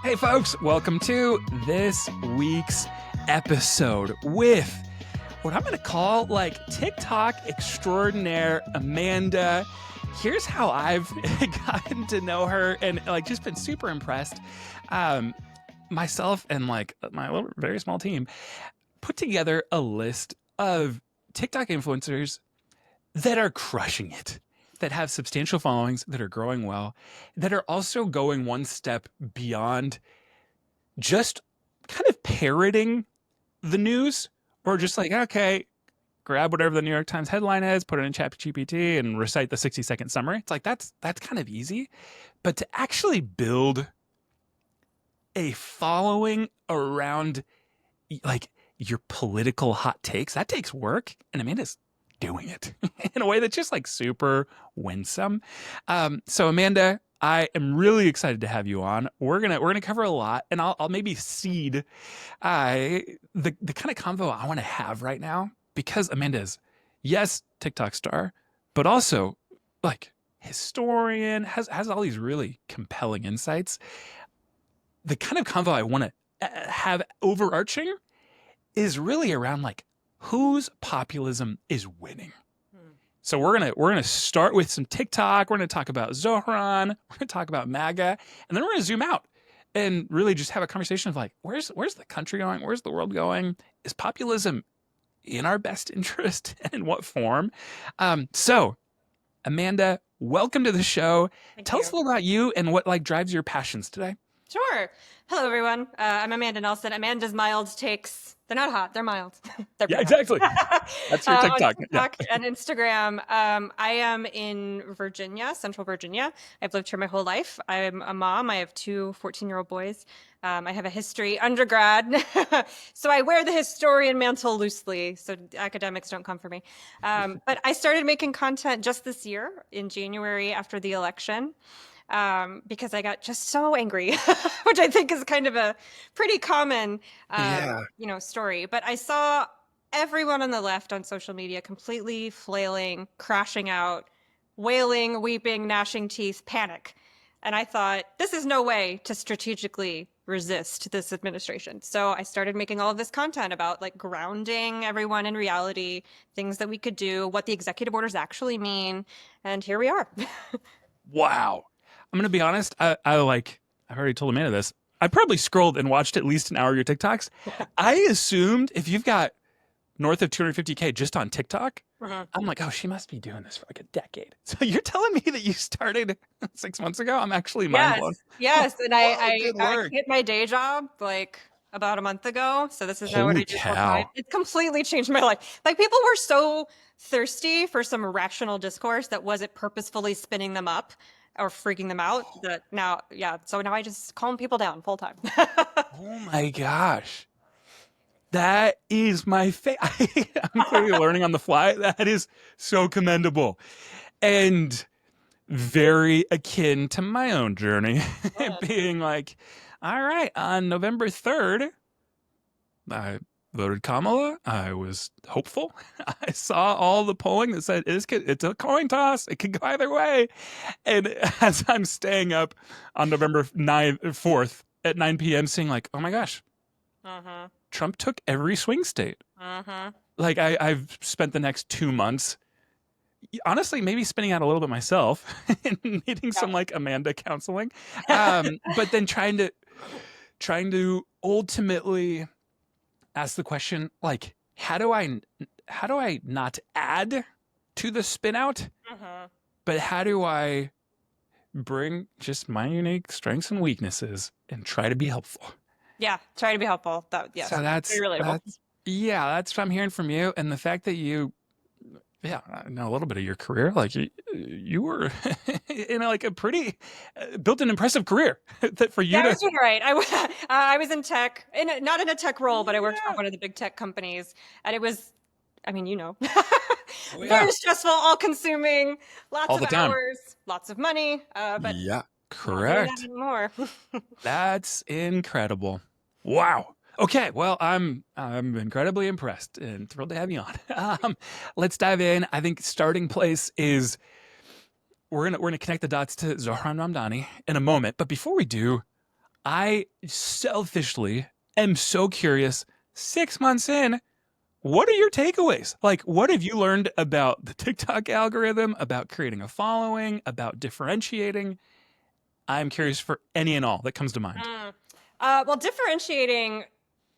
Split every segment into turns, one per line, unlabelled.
Hey folks, welcome to this week's episode with what I'm going to call like TikTok extraordinaire Amanda. Here's how I've gotten to know her and like just been super impressed. Myself and like my little very small team put together a list of TikTok influencers that are crushing it, that have substantial followings, that are growing well, that are also going one step beyond just kind of parroting the news, or just like, okay, grab whatever the New York Times headline is, put it in ChatGPT and recite the 60-second summary. It's like, that's kind of easy. But to actually build a following around like your political hot takes, that takes work. And Amanda's doing it in a way that's just like super winsome. So Amanda, I am really excited to have you on. We're gonna cover a lot, and I'll maybe seed the kind of convo I want to have right now, because Amanda's, yes, TikTok star, but also like historian, has all these really compelling insights. The kind of convo I want to have overarching is really around like whose populism is winning. So we're gonna start with some TikTok. We're gonna talk about Zohran. We're gonna talk about MAGA, and then we're gonna zoom out and really just have a conversation of like, where's the country going? Where's the world going? Is populism in our best interest, and in what form? So Amanda, welcome to the show. Tell us a little about you and what like drives your passions today.
Sure. Hello, everyone. I'm Amanda Nelson. Amanda's mild takes. They're not hot. They're mild. They're
Yeah, exactly. That's your TikTok.
On TikTok and Instagram. I am in Virginia, Central Virginia. I've lived here my whole life. I'm a mom. I have two 14-year-old boys. I have a history undergrad. So I wear the historian mantle loosely, so academics don't come for me. But I started making content just this year in January after the election. Because I got just so angry, which I think is kind of a pretty common, story. But I saw everyone on the left on social media completely flailing, crashing out, wailing, weeping, gnashing teeth, panic. And I thought, this is no way to strategically resist this administration. So I started making all of this content about like grounding everyone in reality, things that we could do, what the executive orders actually mean. And here we are.
Wow. I'm going to be honest. I've already told Amanda this. I probably scrolled and watched at least an hour of your TikToks. I assumed if you've got north of 250K just on TikTok, I'm like, oh, she must be doing this for like a decade. So you're telling me that you started 6 months ago? I'm actually mind blown.
Yes. And I quit my day job like about a month ago. So this is now what I do full time. It completely changed my life. Like people were so thirsty for some rational discourse that wasn't purposefully spinning them up or freaking them out. So now I just calm people down full time.
Oh my gosh. That is my I'm clearly learning on the fly. That is so commendable and very akin to my own journey. Being like, all right, on November 3rd, I voted Kamala. I was hopeful. I saw all the polling that said it's a coin toss. It could go either way. And as I'm staying up on November 4th at 9 p.m. seeing like, oh my gosh, Trump took every swing state. Like I've spent the next 2 months, honestly, maybe spinning out a little bit myself and needing some like Amanda counseling. But then trying to ultimately ask the question, like, how do I not add to the spin out, but how do I bring just my unique strengths and weaknesses and try to be helpful?
Yeah, try to be helpful.
So that's relatable. That's what I'm hearing from you, and the fact that you, I know a little bit of your career. Like you were in like a pretty built an impressive career that for you.
Yeah, you're right. I was in tech, not in a tech role, but I worked for one of the big tech companies, and it was, very stressful, all-consuming, lots of hours, lots of money. But
correct.
Not doing that anymore.
That's incredible. Wow. Okay, well, I'm incredibly impressed and thrilled to have you on. Let's dive in. I think starting place is we're gonna connect the dots to Zohran Mamdani in a moment. But before we do, I selfishly am so curious. 6 months in, what are your takeaways? Like, what have you learned about the TikTok algorithm, about creating a following, about differentiating? I'm curious for any and all that comes to mind.
Well, differentiating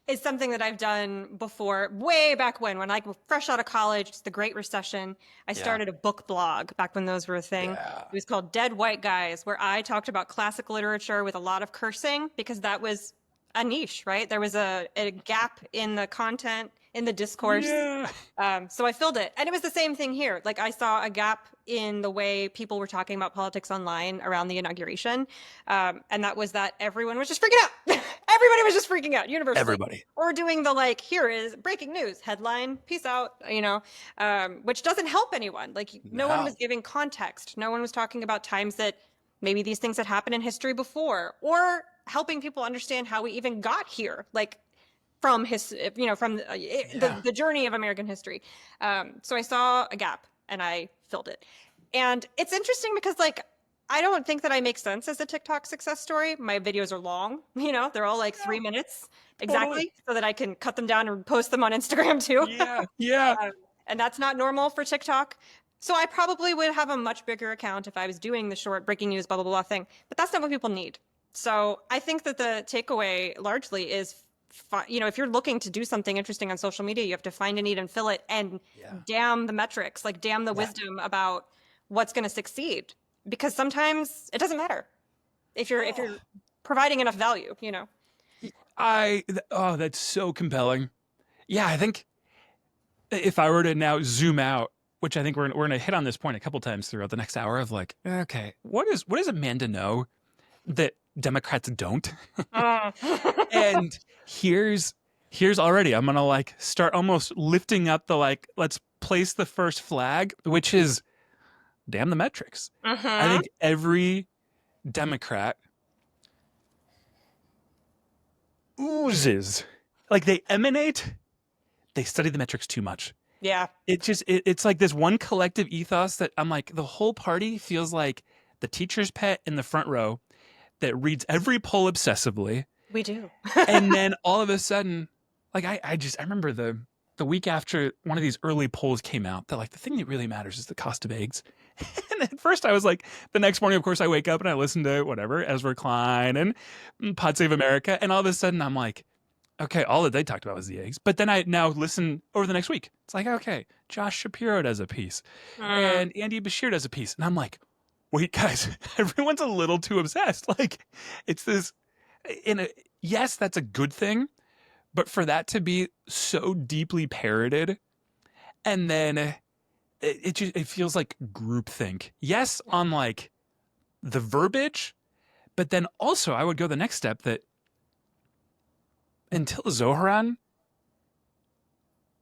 is something that I've done before, way back when I was fresh out of college. It's the Great Recession. I
Yeah.
started a book blog back when those were a thing.
Yeah.
It was called Dead White Guys, where I talked about classic literature with a lot of cursing because that was a niche, right? There was a gap in the content, in the discourse.
Yeah.
So I filled it. And it was the same thing here. Like I saw a gap in the way people were talking about politics online around the inauguration. And that was that everyone was just freaking out. Everybody was just freaking out universally.
Everybody.
Or doing the like, here is breaking news, headline, peace out, which doesn't help anyone. Like no one was giving context. No one was talking about times that maybe these things had happened in history before, or helping people understand how we even got here. Like from the journey of American history. So I saw a gap and I filled it. And it's interesting because like, I don't think that I make sense as a TikTok success story. My videos are long, they're all like 3 minutes exactly,
Totally.
so that I can cut them down and post them on Instagram too.
Yeah.
And that's not normal for TikTok. So I probably would have a much bigger account if I was doing the short breaking news, blah, blah, blah thing. But that's not what people need. So I think that the takeaway largely is, if you're looking to do something interesting on social media, you have to find a need and fill it, and damn the metrics, like damn the wisdom about what's going to succeed, because sometimes it doesn't matter if you're providing enough value.
That's so compelling. Yeah, I think if I were to now zoom out, which I think we're going to hit on this point a couple times throughout the next hour of like, okay, what does Amanda know that Democrats don't? And here's already, I'm going to like start almost lifting up the like, let's place the first flag, which is damn the metrics. I think every Democrat oozes, like they study the metrics too much.
Yeah.
It's like this one collective ethos that I'm like, the whole party feels like the teacher's pet in the front row that reads every poll obsessively.
We do.
And then all of a sudden, like I remember the week after one of these early polls came out that like the thing that really matters is the cost of eggs. And at first I was like, the next morning, of course, I wake up and I listen to whatever, Ezra Klein and Pod Save America. And all of a sudden I'm like, okay, all that they talked about was the eggs. But then I now listen over the next week. It's like, okay, Josh Shapiro does a piece and Andy Bashir does a piece. And I'm like, wait, guys, everyone's a little too obsessed. Like it's this, yes, that's a good thing. But for that to be so deeply parroted, and then it feels like groupthink. Yes, on like the verbiage, but then also I would go the next step that until Zohran,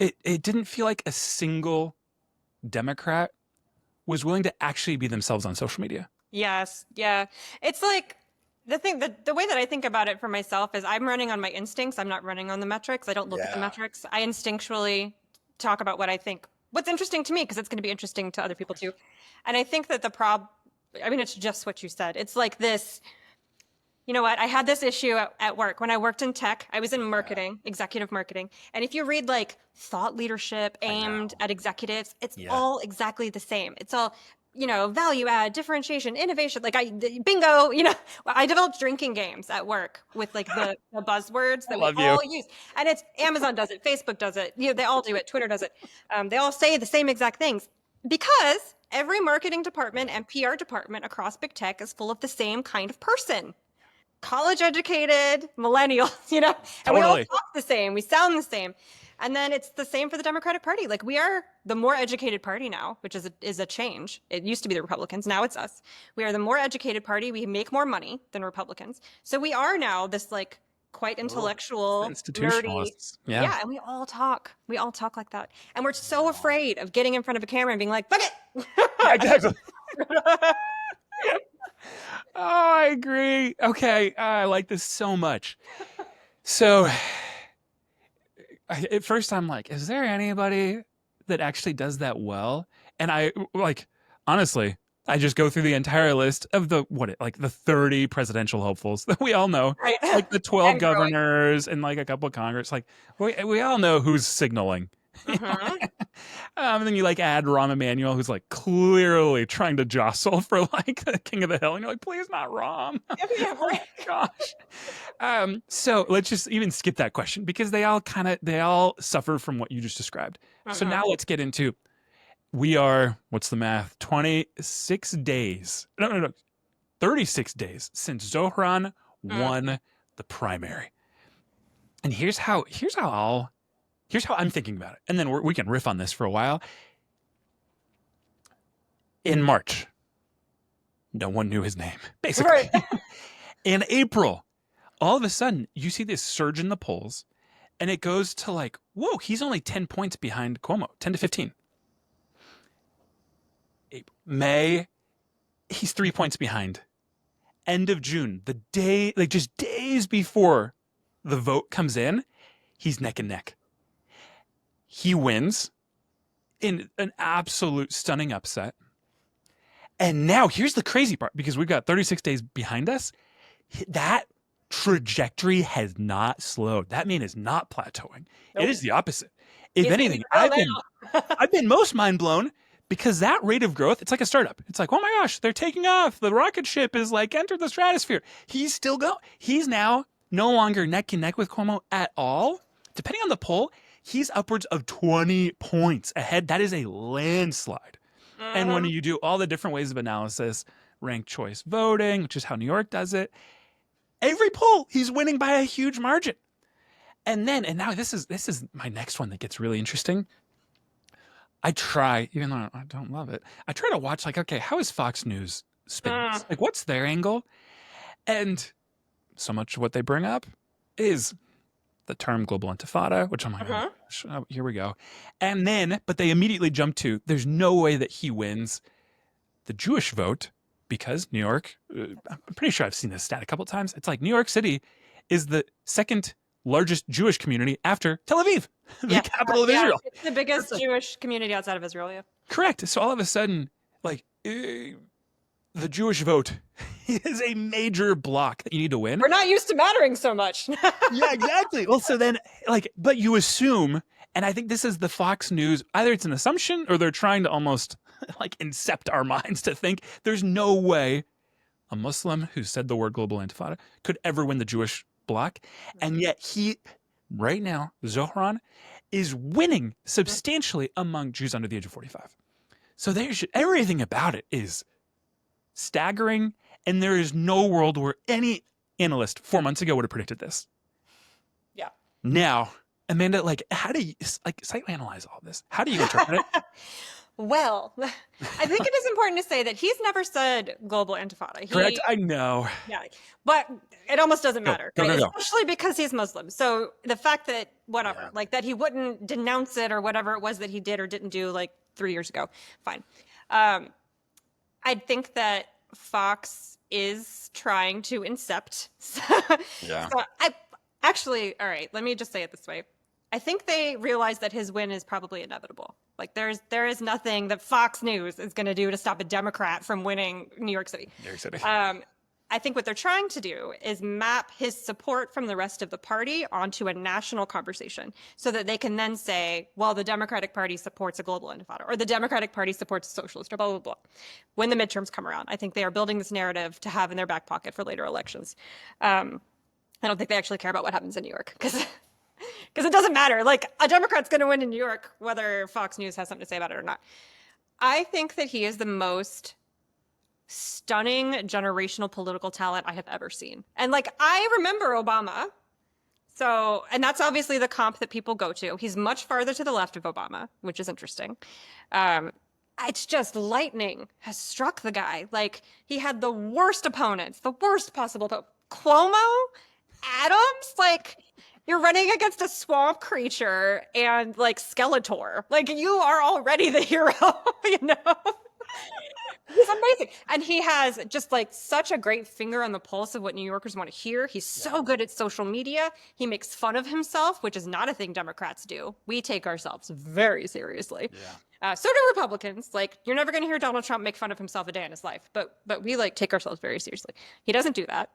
it didn't feel like a single Democrat was willing to actually be themselves on social media.
Yes. Yeah. It's like the way that I think about it for myself is I'm running on my instincts. I'm not running on the metrics. I don't look at the metrics. I instinctually talk about what I think, what's interesting to me, because it's going to be interesting to other people too. And I think that it's just what you said. It's like this, you know what? I had this issue at work when I worked in tech. I was in marketing, executive marketing. And if you read like thought leadership aimed at executives, it's all exactly the same. It's all, value add, differentiation, innovation. Like bingo, I developed drinking games at work with like the buzzwords that we all use. And it's Amazon does it, Facebook does it. They all do it. Twitter does it. They all say the same exact things because every marketing department and PR department across big tech is full of the same kind of person. College educated millennials, and we all talk the same. We sound the same. And then it's the same for the Democratic Party. Like we are the more educated party now, which is a change. It used to be the Republicans. Now it's us. We are the more educated party. We make more money than Republicans. So we are now this like quite intellectual, nerdy. Yeah. And we all talk like that. And we're so afraid of getting in front of a camera and being like, fuck it.
Yeah, exactly. Oh, I agree. Okay. I like this so much. So at first I'm like, is there anybody that actually does that well? And I like, honestly, I just go through the entire list of the the 30 presidential hopefuls that we all know,
Right.
like the 12
And growing.
governors and like a couple of Congress. Like we all know who's signaling.
Mhm.
And then you like add Rahm Emanuel, who's like clearly trying to jostle for like the king of the hill, and you're like, please not Rahm.
Yeah,
Oh
right.
my gosh. So let's just even skip that question because they all suffer from what you just described. So now
Mhm.
let's get into we are what's the math? 26 days. No. 36 days since Zohran
Mm.
won the primary. And here's how I'm thinking about it. And then we can riff on this for a while. In March, no one knew his name, basically.
Right.
In April, all of a sudden, you see this surge in the polls, and it goes to like, whoa, he's only 10 points behind Cuomo, 10 to 15. April, May, he's 3 points behind. End of June, the day, like just days before the vote comes in, he's neck and neck. He wins in an absolute stunning upset. And now here's the crazy part because we've got 36 days behind us. That trajectory has not slowed. That man is not plateauing. It
Nope.
is the opposite. If
He's
anything,
getting real now.
I've been most mind blown because that rate of growth, it's like a startup. It's like, oh my gosh, they're taking off. The rocket ship is like entered the stratosphere. He's still going. He's now no longer neck and neck with Cuomo at all. Depending on the poll, he's upwards of 20 points ahead. That is a landslide. And when
Mhm.
you do all the different ways of analysis, ranked choice voting, which is how New York does it, every poll he's winning by a huge margin. And now this is my next one that gets really interesting. I try, even though I don't love it, I try to watch like, okay, how is Fox News spinning this?
Mm.
Like, what's their angle? And so much of what they bring up is the term global intifada, which I'm like, oh,
Mhm.
gosh, oh, here we go. And then, but they immediately jump to, there's no way that he wins the Jewish vote because New York, I'm pretty sure I've seen this stat a couple times. It's like New York City is the second largest Jewish community after Tel Aviv, the
Yeah.
capital of
Yeah.
Israel.
It's the biggest Jewish community outside of Israel. Yeah.
Correct. So all of a sudden, like the Jewish vote is a major block that you need to win.
We're not used to mattering so much.
Yeah, exactly. Well, so then, like, but you assume, and I think this is the Fox News, either it's an assumption or they're trying to almost like incept our minds to think there's no way a Muslim who said the word global intifada could ever win the Jewish bloc. And yet right now, Zohran is winning substantially among Jews under the age of 45. So everything about it is staggering. And there is no world where any analyst 4 months ago would have predicted this.
Yeah.
Now, Amanda, like, how do you like psychoanalyze all this? How do you interpret it?
Well, I think it is important to say that he's never said global intifada.
Correct. I know.
Yeah, but it almost doesn't matter,
Go,
right?
go, go.
Especially because he's Muslim. So the fact that whatever,
Yeah.
like that he wouldn't denounce it or whatever it was that he did or didn't do like 3 years ago, fine. I think that Fox is trying to incept.
Yeah.
So I actually, all right, let me just say it this way. I think they realize that his win is probably inevitable. Like there is nothing that Fox News is going to do to stop a Democrat from winning New York City.
New York City.
I think what they're trying to do is map his support from the rest of the party onto a national conversation so that they can then say, well, the Democratic Party supports a global intifada or the Democratic Party supports a socialist or blah, blah, blah. When the midterms come around, I think they are building this narrative to have in their back pocket for later elections. I don't think they actually care about what happens in New York because it doesn't matter. Like a Democrat's going to win in New York, whether Fox News has something to say about it or not. I think that he is the most stunning generational political talent I have ever seen. And like, I remember Obama. So, and that's obviously the comp that people go to. He's much farther to the left of Obama, which is interesting. It's just lightning has struck the guy. Like he had the worst opponents, the worst possible Cuomo, Adams, like you're running against a swamp creature and like Skeletor. Like you are already the hero, you know? He's amazing. And he has just like such a great finger on the pulse of what New Yorkers want to hear. He's so good at social media. He makes fun of himself, which is not a thing Democrats do. We take ourselves very seriously. So do Republicans. Like, you're never going to hear Donald Trump make fun of himself a day in his life, but we like take ourselves very seriously. He doesn't do that.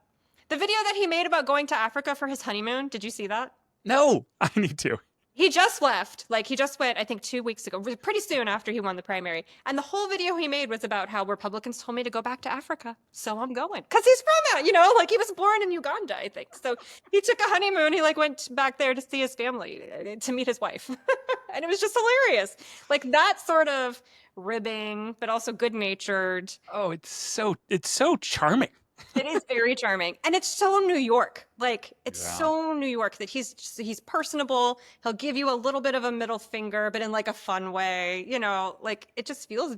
The video that he made about going to Africa for his honeymoon, did you see that?
No, I need to.
He just left. Like, he just went, I think, 2 weeks ago, pretty soon after he won the primary. And the whole video he made was about how Republicans told me to go back to Africa. So I'm going. Because he's from it, like he was born in Uganda, I think. So he took a honeymoon. He like went back there to see his family, to meet his wife. And it was just hilarious. Like that sort of ribbing, but also good natured.
Oh, it's so charming.
It is very charming. And it's so New York. Like, it's
Yeah.
so New York that he's personable. He'll give you a little bit of a middle finger, but in like a fun way. Like it just feels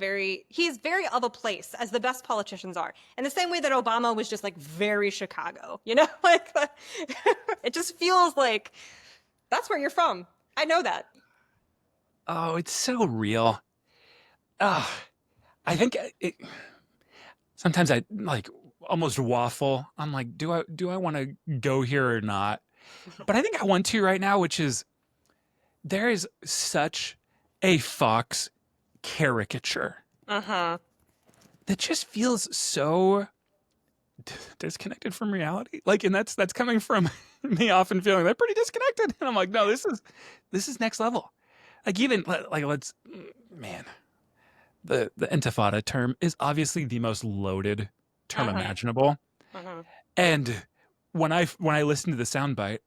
he's very of a place, as the best politicians are. In the same way that Obama was just like very Chicago, like it just feels like that's where you're from. I know that.
Oh, it's so real. I think sometimes I like almost waffle. I'm like, do I want to go here or not? But I think I want to right now, which is there is such a Fox caricature that just feels so disconnected from reality. Like, and that's coming from me often feeling they're pretty disconnected. And I'm like, no, this is next level. Like even like man, the intifada term is obviously the most loaded term imaginable. And when I listened to the soundbite,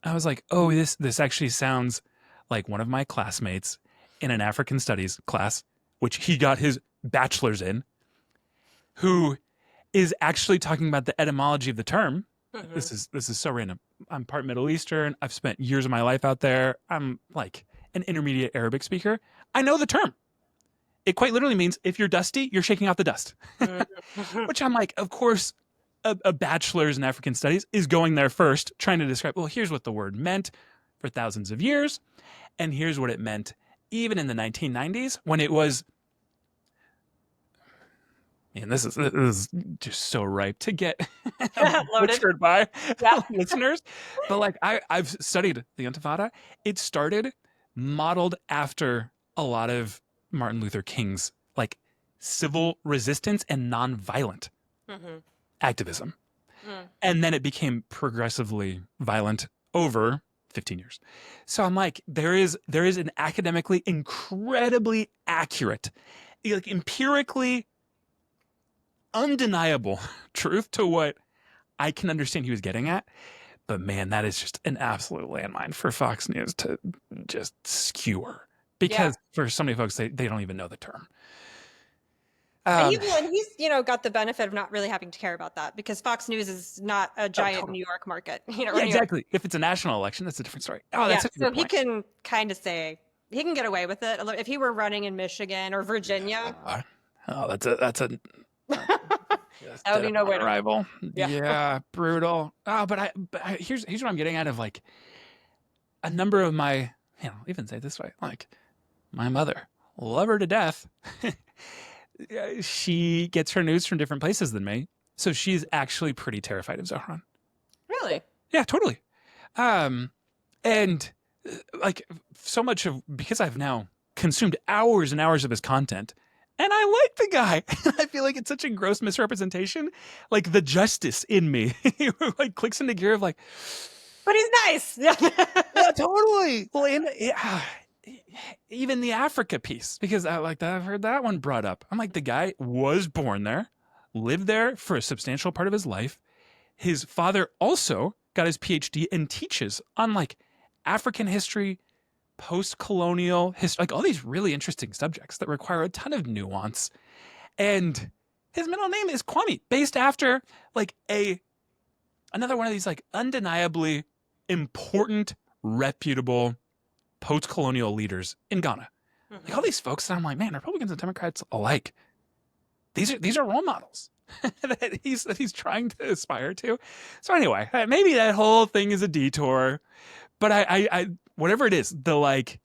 I was like, oh, this actually sounds like one of my classmates in an African studies class, which he got his bachelor's in, who is actually talking about the etymology of the term. This is so random. I'm part Middle Eastern. I've spent years of my life out there. I'm like an intermediate Arabic speaker. I know the term. It quite literally means if you're dusty, you're shaking off the dust. Which I'm like, of course, a bachelor's in African studies is going there first, trying to describe, well, here's what the word meant for thousands of years. And here's what it meant even in the 1990s when it was, man, this is just so ripe to get butchered by listeners. But like I've studied the Intifada. It started modeled after a lot of Martin Luther King's like civil resistance and nonviolent activism. And then it became progressively violent over 15 years. So I'm like, there is an academically incredibly accurate, like empirically undeniable truth to what I can understand he was getting at. But man, that is just an absolute landmine for Fox News to just skewer. Because for so many folks, they don't even know the term.
And he's got the benefit of not really having to care about that because Fox News is not a giant New York market.
Exactly. If it's a national election, that's a different story. Oh, that's such a good point.
He can kind of say he can get away with it if he were running in Michigan or Virginia.
That's
that would be no way to
rival. Yeah, brutal. Oh, but here's what I'm getting at of like a number of my, even say it this way, like my mother, love her to death. She gets her news from different places than me. So she's actually pretty terrified of Zohran.
Really?
Yeah, totally. And like so much of, because I've now consumed hours and hours of his content and I like the guy. I feel like it's such a gross misrepresentation. Like the justice in me like clicks into gear of like,
but he's nice.
Yeah, totally. Well, even the Africa piece, because I've heard that one brought up. I'm like, the guy was born there, lived there for a substantial part of his life. His father also got his PhD and teaches on like African history, post-colonial history, like all these really interesting subjects that require a ton of nuance. And his middle name is Kwame, based after like another one of these like undeniably important, reputable post-colonial leaders in Ghana. Like all these folks that I'm like, man, Republicans and Democrats alike, these are role models that he's trying to aspire to. So anyway, maybe that whole thing is a detour, but I whatever it is, the like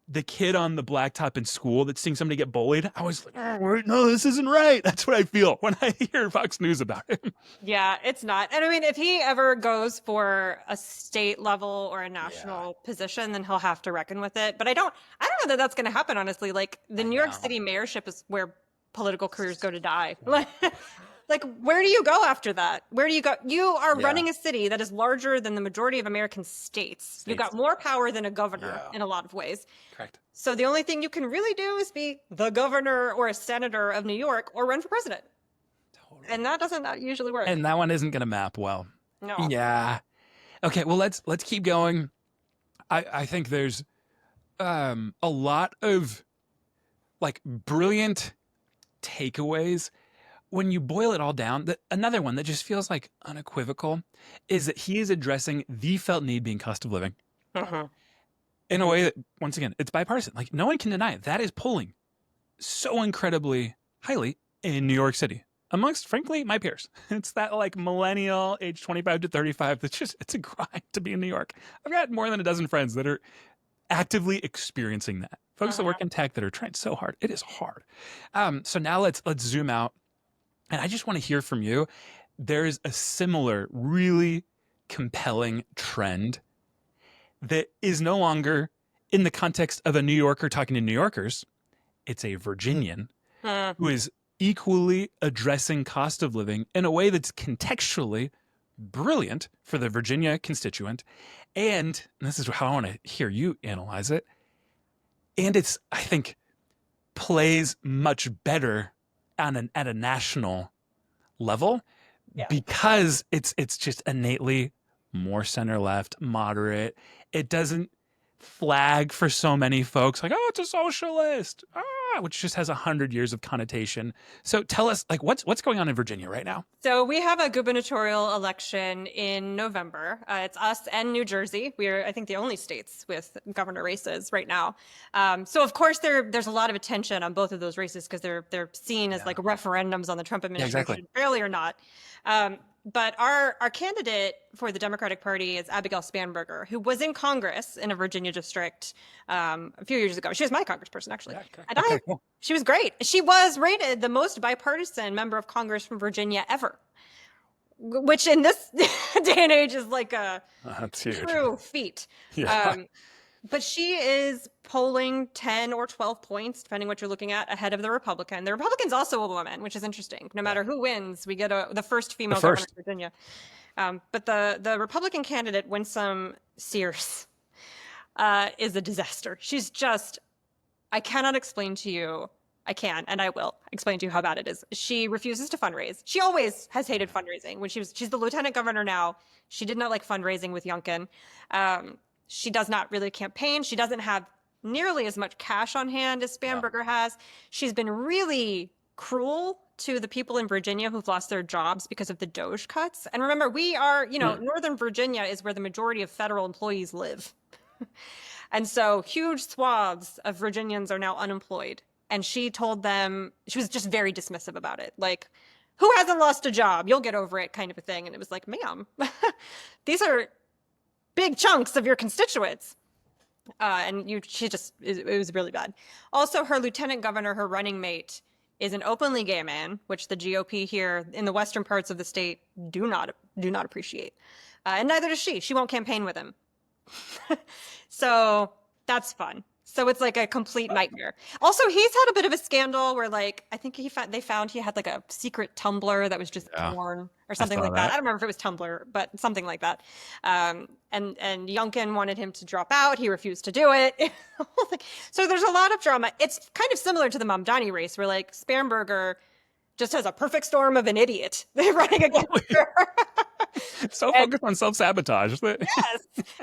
the kid on the blacktop in school that's seeing somebody get bullied. I was like, oh, wait, no, this isn't right. That's what I feel when I hear Fox News about him.
Yeah, it's not. And I mean, if he ever goes for a state level or a
Yeah,
national position, then he'll have to reckon with it. But I don't know that that's going to happen, honestly. Like the
I
New York
know.
City mayorship is where political careers go to die. Like, where do you go after that? Where do you go? You are
Yeah,
running a city that is larger than the majority of American states. You've got
states.
more power than a governor
Yeah,
in a lot of ways.
correct.
So the only thing you can really do is be the governor or a senator of New York or run for president.
Totally.
And that doesn't usually work.
And that one isn't going to map well.
No.
Yeah. Okay. Well, let's keep going. I think there's a lot of like brilliant takeaways when you boil it all down. Another one that just feels like unequivocal is that he is addressing the felt need being cost of living
Mhm.
in a way that, once again, it's bipartisan. Like no one can deny it. That is polling so incredibly highly in New York City amongst, frankly, my peers. It's that like millennial age 25 to 35 that's just, it's a grind to be in New York. I've got more than a dozen friends that are actively experiencing that. Folks that
Mhm.
work in tech that are trying so hard. It is hard. So now let's zoom out, and I just want to hear from you. There is a similar, really compelling trend that is no longer in the context of a New Yorker talking to New Yorkers. It's a Virginian
Mm.
who is equally addressing cost of living in a way that's contextually brilliant for the Virginia constituent. And this is how I want to hear you analyze it. And it's, I think, plays much better at a national level
Yeah.
because it's just innately more center left, moderate. It doesn't flag for so many folks like, oh, it's a socialist, which just has 100 years of connotation. So tell us, like, what's going on in Virginia right now?
So we have a gubernatorial election in November. It's us and New Jersey. We're, I think, the only states with governor races right now. So of course there's a lot of attention on both of those races because they're seen as
Yeah.
like referendums on the Trump
Yeah, exactly.
administration, fairly or not. But our candidate for the Democratic Party is Abigail Spanberger, who was in Congress in a Virginia district a few years ago. She was my congressperson, actually.
Yeah, okay.
And
Okay, cool.
she was great. She was rated the most bipartisan member of Congress from Virginia ever, which in this day and age is like a
That's huge.
true feat.
Yeah.
But she is polling 10 or 12 points, depending what you're looking at, ahead of the Republican. The Republican's also a woman, which is interesting. No matter who wins, we get the first female governor of Virginia. But the Republican candidate, Winsome Sears, is a disaster. She's just, I cannot explain to you. I can, and I will explain to you how bad it is. She refuses to fundraise. She always has hated fundraising. She's the lieutenant governor now. She did not like fundraising with Youngkin. She does not really campaign. She doesn't have nearly as much cash on hand as Spanberger has. She's been really cruel to the people in Virginia who've lost their jobs because of the Doge cuts. And remember, we are, Northern Virginia is where the majority of federal employees live. And so huge swaths of Virginians are now unemployed. And she told them, she was just very dismissive about it. Like, who hasn't lost a job? You'll get over it, kind of a thing. And it was like, ma'am, these are big chunks of your constituents. It was really bad. Also, her lieutenant governor, her running mate, is an openly gay man, which the GOP here in the western parts of the state do not appreciate. And neither does she. She won't campaign with him. So that's fun. So it's like a complete nightmare. Also, he's had a bit of a scandal where, like, I think they found he had like a secret Tumblr that was just porn or something like that. I don't remember if it was Tumblr, but something like that. And Youngkin wanted him to drop out. He refused to do it. So there's a lot of drama. It's kind of similar to the Mamdani race, where like Spanberger just has a perfect storm of an idiot running against her.
So focused on self-sabotage.
Yes.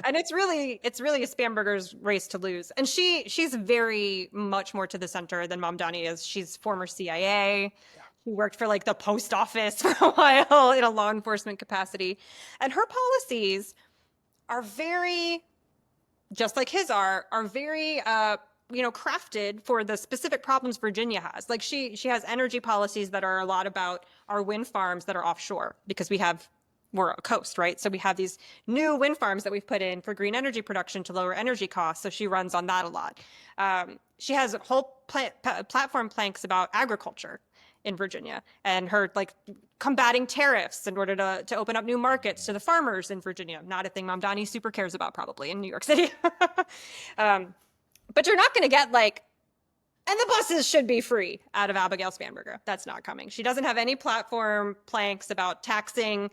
And it's really a Spanberger's race to lose. And she's very much more to the center than Mamdani is. She's former CIA. Yeah. She worked for like the post office for a while in a law enforcement capacity. And her policies are very, just like his are very crafted for the specific problems Virginia has. Like she has energy policies that are a lot about our wind farms that are offshore because we have we're a coast, right? So we have these new wind farms that we've put in for green energy production to lower energy costs. So she runs on that a lot. She has whole platform planks about agriculture in Virginia and her like combating tariffs in order to open up new markets to the farmers in Virginia. Not a thing Mamdani super cares about probably in New York City. But you're not going to get like, and the buses should be free out of Abigail Spanberger. That's not coming. She doesn't have any platform planks about taxing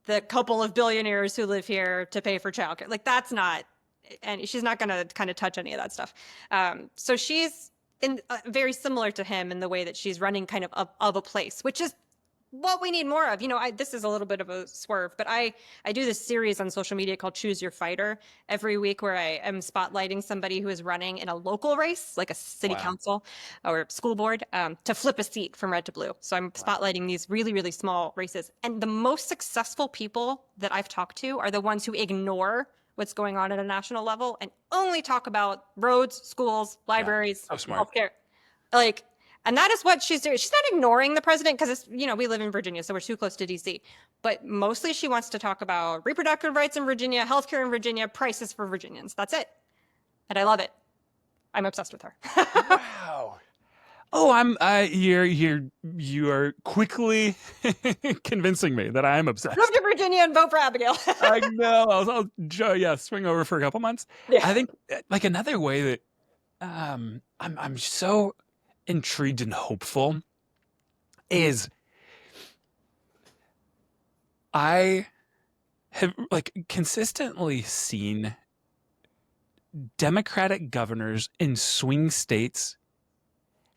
the couple of billionaires who live here to pay for childcare. Like that's not, and she's not going to kind of touch any of that stuff. So she's very similar to him in the way that she's running kind of a place, which is what we need more of. You know, this is a little bit of a swerve, but I do this series on social media called Choose Your Fighter every week where I am spotlighting somebody who is running in a local race, like a city council or school board, to flip a seat from red to blue. So I'm spotlighting these really, really small races. And the most successful people that I've talked to are the ones who ignore what's going on at a national level and only talk about roads, schools, libraries, healthcare. Like, and that is what she's doing. She's not ignoring the president because it's, you know, we live in Virginia, so we're too close to DC. But mostly she wants to talk about reproductive rights in Virginia, healthcare in Virginia, prices for Virginians. That's it. And I love it. I'm obsessed with her.
Wow. Oh, you are quickly convincing me that I am obsessed.
Move to Virginia and vote for Abigail.
I know. I'll swing over for a couple months. Yeah. I think like another way that I'm so intrigued and hopeful is I have like consistently seen Democratic governors in swing states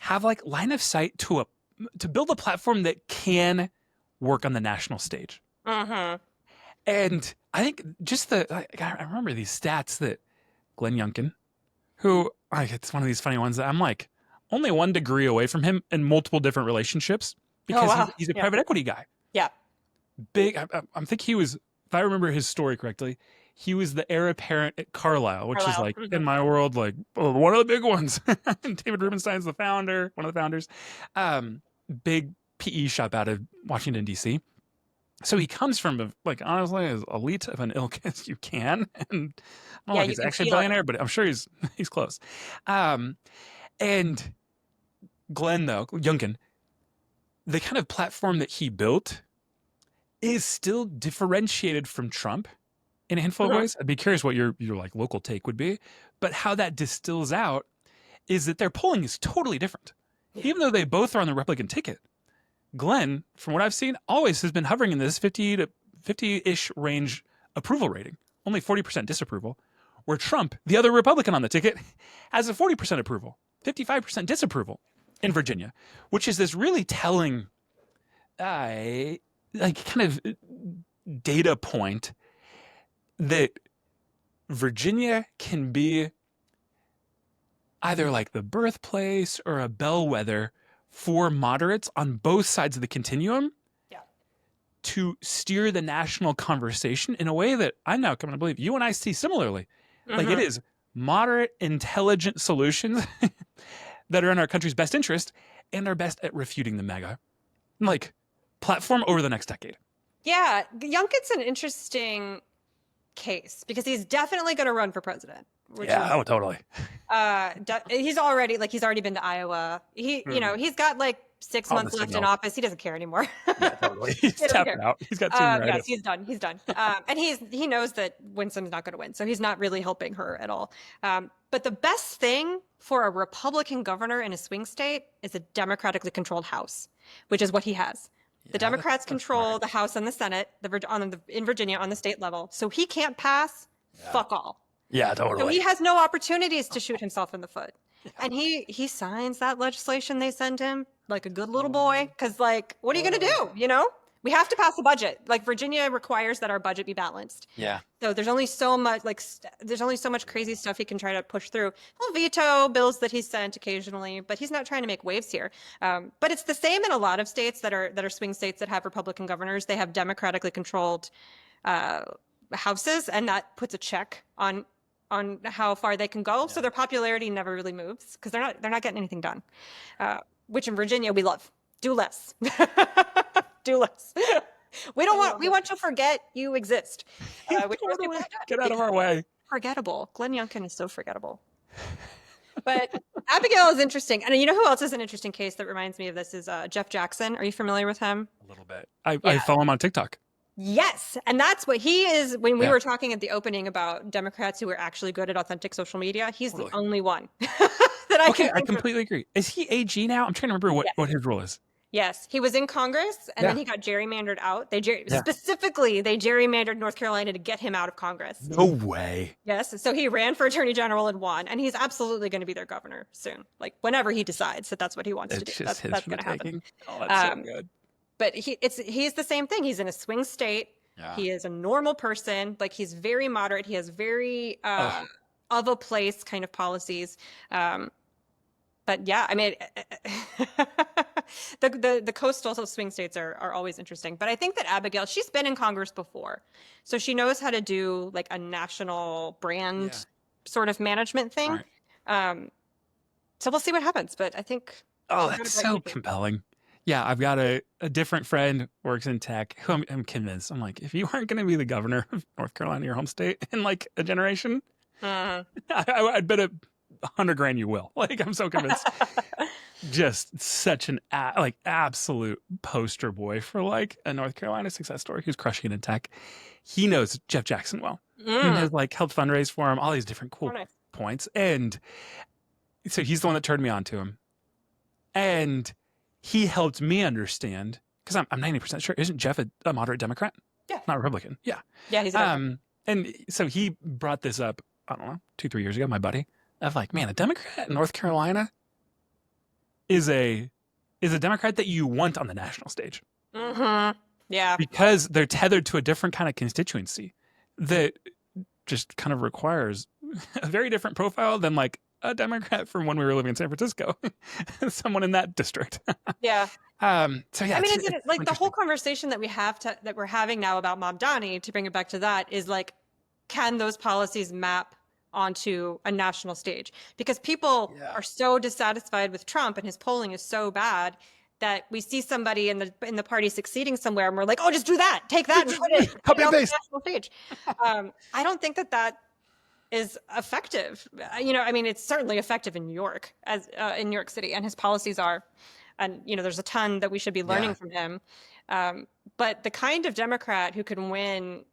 have like line of sight to build a platform that can work on the national stage. And I think just I remember these stats that Glenn Youngkin, who it's one of these funny ones that I'm like only 1 degree away from him in multiple different relationships because he's a private equity guy. Yeah. Big. I think he was, if I remember his story correctly, he was the heir apparent at Carlyle, which is like in my world, like one of the big ones. David Rubenstein's the founder, one of the founders. Big PE shop out of Washington, D.C. So he comes from like honestly as elite of an ilk as you can. And I don't know if he's actually a billionaire, but I'm sure he's close. And Glenn, though, Youngkin, the kind of platform that he built is still differentiated from Trump in a handful of ways. I'd be curious what your like local take would be. But how that distills out is that their polling is totally different. Even though they both are on the Republican ticket, Glenn, from what I've seen, always has been hovering in this 50-ish range approval rating, only 40% disapproval, where Trump, the other Republican on the ticket, has a 40% approval, 55% disapproval in Virginia, which is this really telling like kind of data point that Virginia can be either like the birthplace or a bellwether for moderates on both sides of the continuum to steer the national conversation in a way that I'm now coming to believe you and I see similarly. Like it is moderate, intelligent solutions that are in our country's best interest and are best at refuting the mega like platform over the next decade. Yeah,
Youngkin's an interesting case because he's definitely going to run for president.
Totally.
He's already been to Iowa. You know, he's got like 6 months left in office. He doesn't care anymore.
Yeah, totally. He's tapping out. He's got
yes, he's done. He's done. And he knows that Winsom's not going to win, so he's not really helping her at all. But the best thing for a Republican governor in a swing state is a democratically controlled House, which is what he has. The Democrats control the House and the Senate in Virginia on the state level, so he can't pass fuck all.
Yeah, totally.
So he has no opportunities to shoot himself in the foot. And he signs that legislation they send him like a good little boy. Because, like, what are you going to do? You know, we have to pass a budget. Like, Virginia requires that our budget be balanced.
Yeah.
So there's only so much crazy stuff he can try to push through. He'll veto bills that he's sent occasionally, but he's not trying to make waves here. But it's the same in a lot of states that are swing states that have Republican governors. They have democratically controlled houses, and that puts a check on how far they can go. Yeah. So their popularity never really moves because they're not getting anything done. Which in Virginia we love. Do less. Do less. We want to forget you exist. Which most people
Totally.
don't
Get out of
because
our way.
forgettable. Glenn Youngkin is so forgettable. But Abigail is interesting. And you know who else is an interesting case that reminds me of this is Jeff Jackson. Are you familiar with him?
A little bit. I
Yeah.
follow him on TikTok.
Yes. And that's what he is. When we
Yeah.
were talking at the opening about Democrats who were actually good at authentic social media, he's
Totally.
the only one that I
Okay,
can
I
think of.
completely agree. Is he AG now? I'm trying to remember what his role is.
Yes, he was in Congress and
Yeah.
then he got gerrymandered out.
Yeah.
Specifically, they gerrymandered North Carolina to get him out of Congress.
No way.
Yes, so he ran for attorney general and won, and he's absolutely going to be their governor soon. Like whenever he decides that that's what he wants to do,
Just
that's going to happen.
Oh, that's so good.
But he's the same thing. He's in a swing state.
Yeah.
He is a normal person. Like he's very moderate. He has very of a place kind of policies. But yeah, I mean, the coastal swing states are always interesting. But I think that Abigail, she's been in Congress before, so she knows how to do like a national brand sort of management thing. Right. So we'll see what happens. But I think
that's so compelling. Yeah, I've got a different friend works in tech who I'm convinced. I'm like, if you aren't going to be the governor of North Carolina, your home state, in like a generation, I'd bet $100,000 you will. Like, I'm so convinced. Just such an absolute poster boy for like a North Carolina success story who's crushing it in tech. He knows Jeff Jackson well and has like helped fundraise for him, all these different cool points. And so he's the one that turned me on to him. And he helped me understand, because I'm 90% sure, isn't Jeff a moderate Democrat?
Yeah.
Not Republican. Yeah.
Yeah, he's a Democrat.
And so he brought this up, I don't know, 2-3 years ago, my buddy, of like, man, a Democrat in North Carolina is a Democrat that you want on the national stage.
Mm-hmm. Yeah.
Because they're tethered to a different kind of constituency that just kind of requires a very different profile than like a Democrat from when we were living in San Francisco, someone in that district.
Yeah.
So yeah,
I mean, it's like the whole conversation that we're having now about Mamdani, to bring it back to that, is like, can those policies map onto a national stage? Because people are so dissatisfied with Trump and his polling is so bad that we see somebody in the party succeeding somewhere and we're like, oh, just do that, take that and put it on the national stage. I don't think that is effective. I mean, it's certainly effective in New York, in New York City, and his policies are, and there's a ton that we should be learning from him. But the kind of Democrat who can win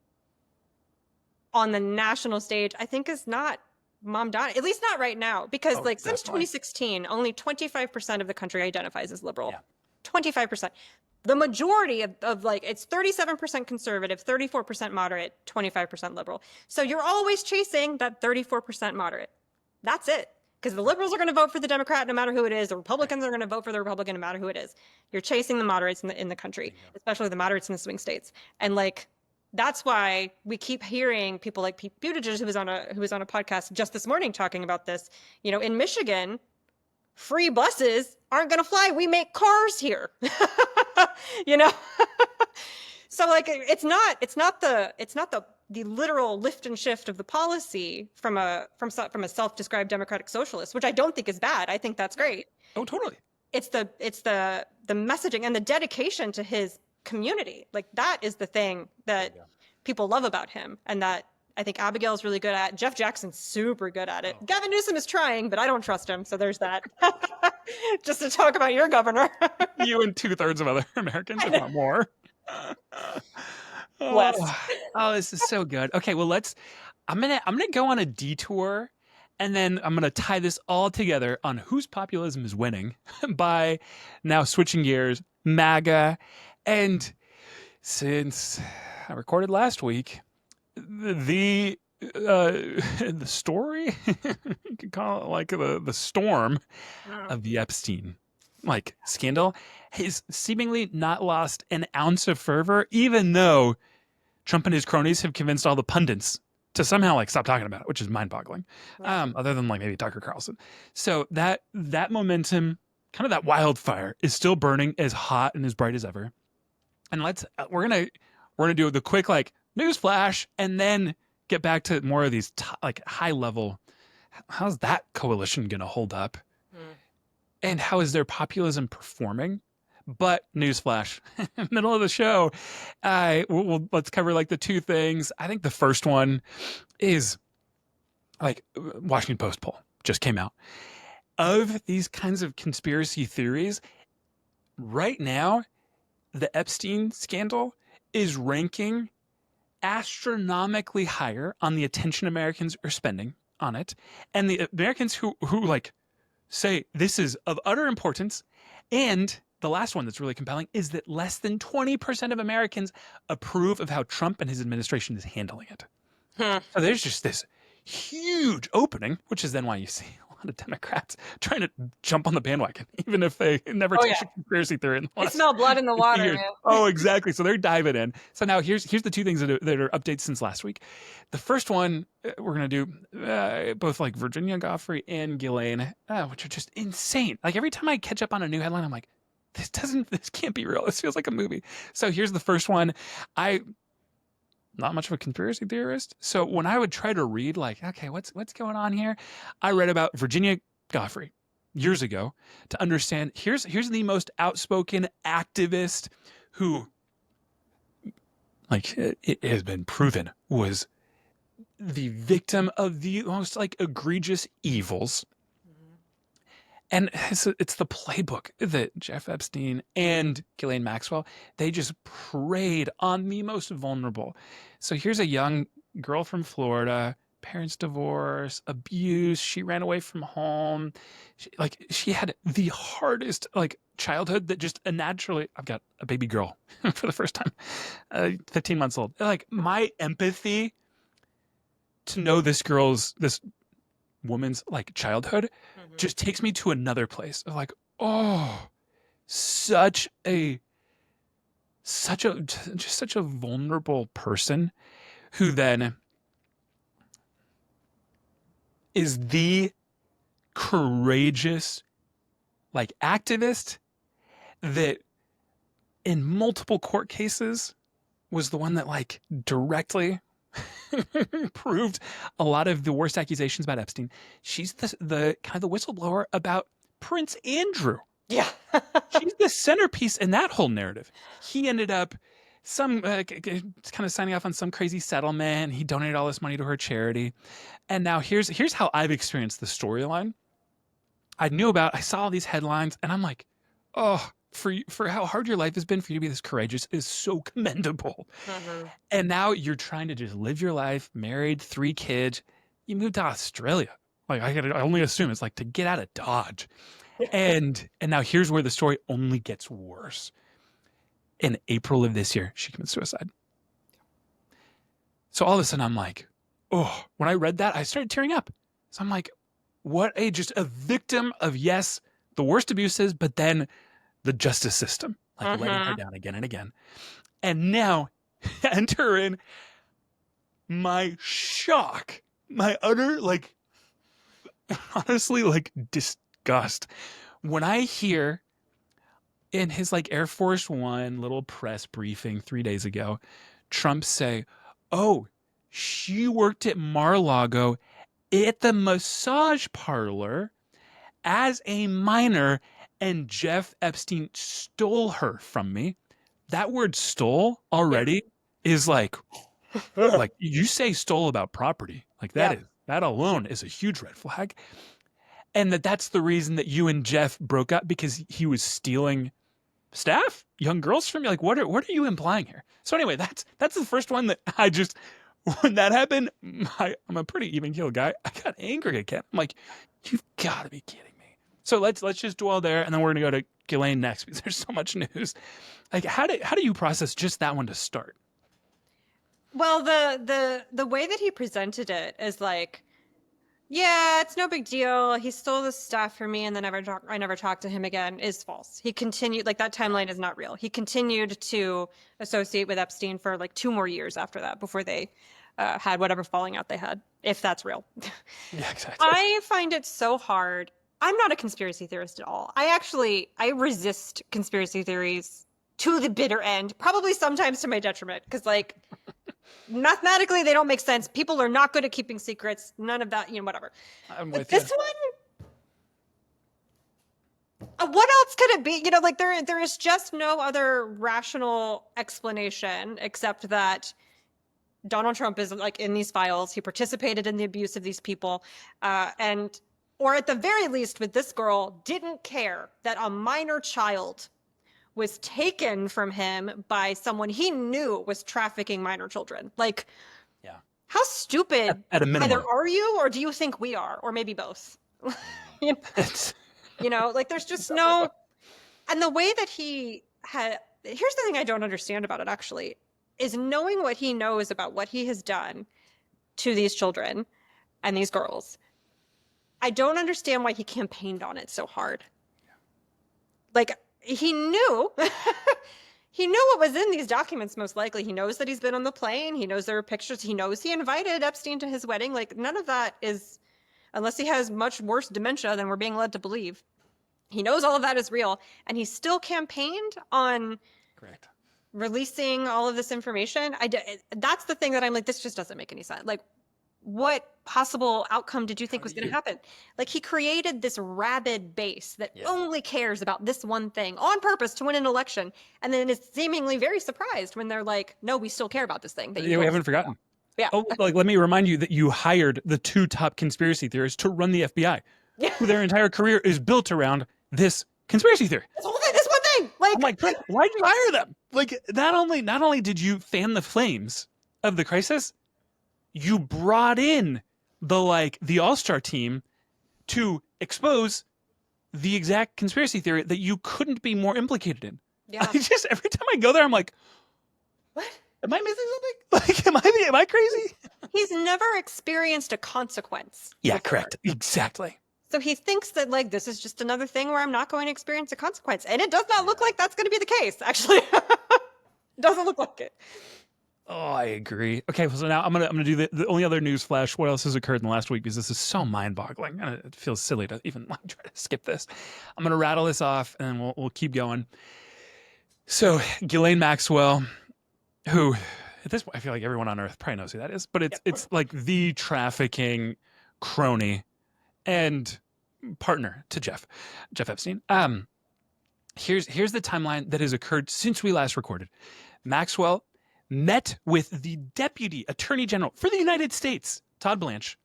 on the national stage, I think, is not Mamdani, at least not right now, because since 2016, only 25% of the country identifies as liberal. 25%. The majority of like, it's 37% conservative, 34% moderate, 25% liberal. So you're always chasing that 34% moderate. That's it. Because the liberals are going to vote for the Democrat no matter who it is. The Republicans are going to vote for the Republican no matter who it is. You're chasing the moderates in the country, especially the moderates in the swing states. And like, that's why we keep hearing people like Pete Buttigieg, who was on a podcast just this morning talking about this. In Michigan, free buses aren't going to fly. We make cars here. So like, it's not the literal lift and shift of the policy from a self-described democratic socialist, which I don't think is bad. I think that's great.
Oh, totally.
It's the messaging and the dedication to his community. Like, that is the thing that people love about him, and that I think Abigail's really good at. Jeff Jackson's super good at it. Gavin Newsom is trying, but I don't trust him. So there's that. Just to talk about your governor.
You and 2/3 of other Americans, if not more.
Bless.
Oh, this is so good. Okay, well, I'm gonna go on a detour, and then I'm gonna tie this all together on whose populism is winning by now switching gears, MAGA. And since I recorded last week, the story, you could call it like the storm of the Epstein scandal has seemingly not lost an ounce of fervor, even though Trump and his cronies have convinced all the pundits to somehow stop talking about it, which is mind-boggling. Other than maybe Tucker Carlson. So that momentum, kind of that wildfire, is still burning as hot and as bright as ever. And we're gonna do the quick news flash, and then get back to more of these high level. How's that coalition gonna hold up? And how is their populism performing? But newsflash, middle of the show, let's cover like the two things. I think the first one is like Washington Post poll just came out of these kinds of conspiracy theories. Right now, the Epstein scandal is ranking astronomically higher on the attention Americans are spending on it, and the Americans who like say this is of utter importance. And the last one that's really compelling is that less than 20% of Americans approve of how Trump and his administration is handling it. So there's just this huge opening, which is then why you see a lot of Democrats trying to jump on the bandwagon, even if they never touched a conspiracy theory in the
I
last
smell blood in the water,
years.
man.
Oh, exactly. So they're diving in. So now here's the two things that are updates since last week. The first one we're gonna do both like Virginia Goffrey and Ghislaine, which are just insane. Like every time I catch up on a new headline, I'm like, this can't be real. This feels like a movie. So here's the first one. Not much of a conspiracy theorist. So when I would try to read like, okay, what's going on here? I read about Virginia Goffrey years ago to understand here's the most outspoken activist who, like, it has been proven was the victim of the most like egregious evils. And it's the playbook that Jeff Epstein and Ghislaine Maxwell, they just preyed on the most vulnerable. So here's a young girl from Florida, parents divorce, abuse. She ran away from home. She had the hardest like childhood that just naturally, I've got a baby girl for the first time, 15 months old. Like my empathy to know this woman's like childhood just takes me to another place of like, oh, such a vulnerable person who then is the courageous like activist that in multiple court cases was the one that like directly proved a lot of the worst accusations about Epstein. She's the kind of the whistleblower about Prince Andrew.
Yeah.
She's the centerpiece in that whole narrative. He ended up kind of signing off on some crazy settlement. He donated all this money to her charity. And now here's how I've experienced the storyline. I saw all these headlines and I'm like, oh, for how hard your life has been for you to be this courageous is so commendable. And now you're trying to just live your life, married, 3 kids. You moved to Australia. Like I only assume it's like to get out of Dodge. And now here's where the story only gets worse. In April of this year, she commits suicide. So all of a sudden I'm like, oh, when I read that, I started tearing up. So I'm like, just a victim of, yes, the worst abuses, but then the justice system, like letting her down again and again. And now enter in my shock, my utter, like, honestly, like disgust. When I hear in his like Air Force One little press briefing 3 days ago, Trump say, oh, she worked at Mar-a-Lago at the massage parlor as a minor, and Jeff Epstein stole her from me. That word stole already is like you say stole about property. Like that alone is a huge red flag. And that's the reason that you and Jeff broke up, because he was stealing staff, young girls from you. Like what are you implying here? So anyway, that's the first one that I just, when that happened, I'm a pretty even-keeled guy. I got angry again. I'm like, you've got to be kidding. So let's just dwell there, and then we're gonna go to Ghislaine next because there's so much news. Like, how do you process just that one to start?
Well, the way that he presented it is like, yeah, it's no big deal. He stole the stuff from me, and then I never talked to him again. Is false. He continued, like, that timeline is not real. He continued to associate with Epstein for like 2 more years after that before they had whatever falling out they had, if that's real.
Yeah, exactly.
I find it so hard. I'm not a conspiracy theorist at all. I resist conspiracy theories to the bitter end, probably sometimes to my detriment, because like mathematically they don't make sense. People are not good at keeping secrets. None of that, whatever.
I'm
but
with
this
you.
one, What else could it be? Like there is just no other rational explanation except that Donald Trump is like in these files. He participated in the abuse of these people, and or at the very least, with this girl, didn't care that a minor child was taken from him by someone he knew was trafficking minor children. Like,
Yeah.
how stupid
At a minimum.
either are you, or do you think we are, or maybe both? Like there's just no. And the way that he had, here's the thing I don't understand about it actually, is knowing what he knows about what he has done to these children and these girls. I don't understand why he campaigned on it so hard. Like, he knew. He knew what was in these documents, most likely. He knows that he's been on the plane. He knows there were pictures. He knows he invited Epstein to his wedding. Like, none of that is, unless he has much worse dementia than we're being led to believe. He knows all of that is real. And he still campaigned on
Correct.
releasing all of this information. That's the thing that I'm like, this just doesn't make any sense. Like, what possible outcome did you think was going to happen? Like, he created this rabid base that only cares about this one thing on purpose to win an election, and then is seemingly very surprised when they're like, no, we still care about this thing.
Yeah, we haven't forgotten.
Yeah.
Oh, like, let me remind you that you hired the 2 top conspiracy theorists to run the FBI, who their entire career is built around this conspiracy theory.
This whole thing, this one thing. Like,
I'm like, why'd you hire them? Like, not only did you fan the flames of the crisis, you brought in the all-star team to expose the exact conspiracy theory that you couldn't be more implicated in.
Yeah.
Just every time I go there, I'm like,
what?
Am I missing something? Like, am I crazy?
He's never experienced a consequence.
Yeah,
before.
correct. Exactly.
So he thinks that, like, this is just another thing where I'm not going to experience a consequence. And it does not look like that's going to be the case, actually. It doesn't look like it.
Oh, I agree. Okay, so now I'm gonna do the only other news flash. What else has occurred in the last week? Because this is so mind-boggling, and it feels silly to even try to skip this. I'm gonna rattle this off, and we'll keep going. So, Ghislaine Maxwell, who at this point I feel like everyone on Earth probably knows who that is, but it's like the trafficking crony and partner to Jeff Epstein. Here's the timeline that has occurred since we last recorded. Maxwell met with the Deputy Attorney General for the United States, Todd Blanche,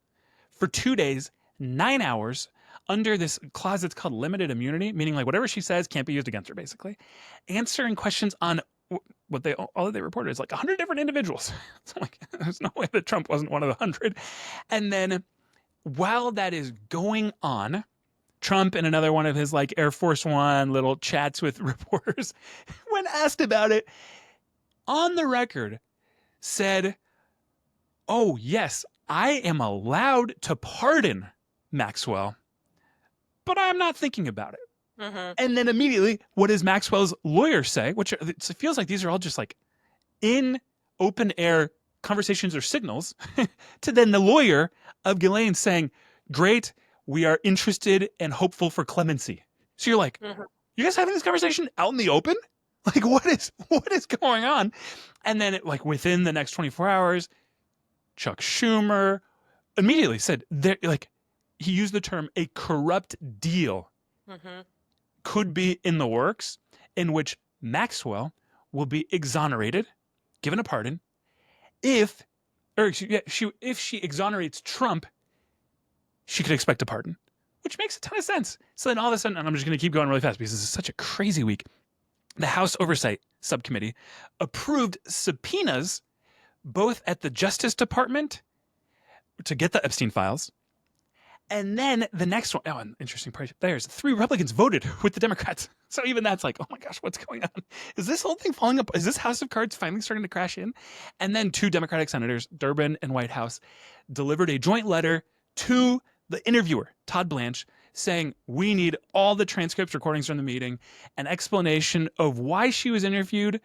for 2 days, 9 hours, under this clause that's called limited immunity, meaning like whatever she says can't be used against her, basically, answering questions on what all that they reported is like 100 different individuals. So like, there's no way that Trump wasn't one of the 100. And then while that is going on, Trump and another one of his like Air Force One little chats with reporters, when asked about it, on the record said, oh, yes, I am allowed to pardon Maxwell, but I'm not thinking about it. Mm-hmm. And then immediately, what does Maxwell's lawyer say? Which it feels like these are all just like in open air conversations or signals to then the lawyer of Ghislaine saying, great, we are interested and hopeful for clemency. So you're like, you guys having this conversation out in the open? Like, what is going on? And then within the next 24 hours, Chuck Schumer immediately said he used the term a corrupt deal could be in the works, in which Maxwell will be exonerated, given a pardon, if she exonerates Trump, she could expect a pardon, which makes a ton of sense. So then all of a sudden, and I'm just going to keep going really fast because this is such a crazy week, the House Oversight Subcommittee approved subpoenas both at the Justice Department to get the Epstein files. And then the next one, an interesting part, there's 3 Republicans voted with the Democrats. So even that's like, oh my gosh, what's going on? Is this whole thing falling up? Is this House of Cards finally starting to crash in? And then 2 Democratic senators, Durbin and Whitehouse, delivered a joint letter to the interviewer, Todd Blanche, saying, we need all the transcripts, recordings from the meeting, an explanation of why she was interviewed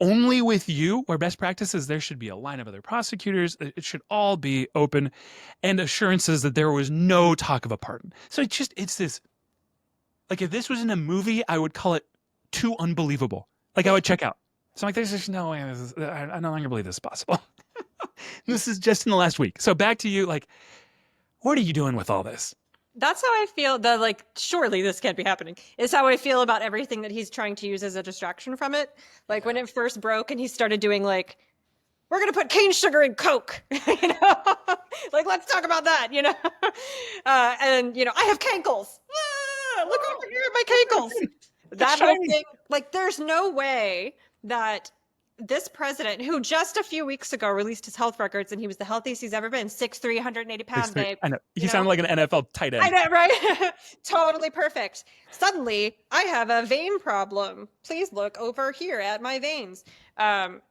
only with you, where best practices, there should be a line of other prosecutors. It should all be open, and assurances that there was no talk of a pardon. So it's this, like, if this was in a movie, I would call it too unbelievable. Like, I would check out. So I'm like, there's just no way, I no longer believe this is possible. This is just in the last week. So back to you, like, what are you doing with all this?
That's how I feel. That like, surely this can't be happening. Is how I feel about everything that he's trying to use as a distraction from it. Like when it first broke and he started doing like, we're gonna put cane sugar in Coke, you know, like let's talk about that, you know, and you know, I have cankles. Ah, look over here at my cankles.
It's
That whole
shiny.
thing, like, there's no way that this president, who just a few weeks ago released his health records and he was the healthiest he's ever been, 6'3", 180 pounds, babe,
I know.
you
He
know,
sounded like an NFL tight
I
end.
know, right? Totally perfect. Suddenly, I have a vein problem. Please look over here at my veins.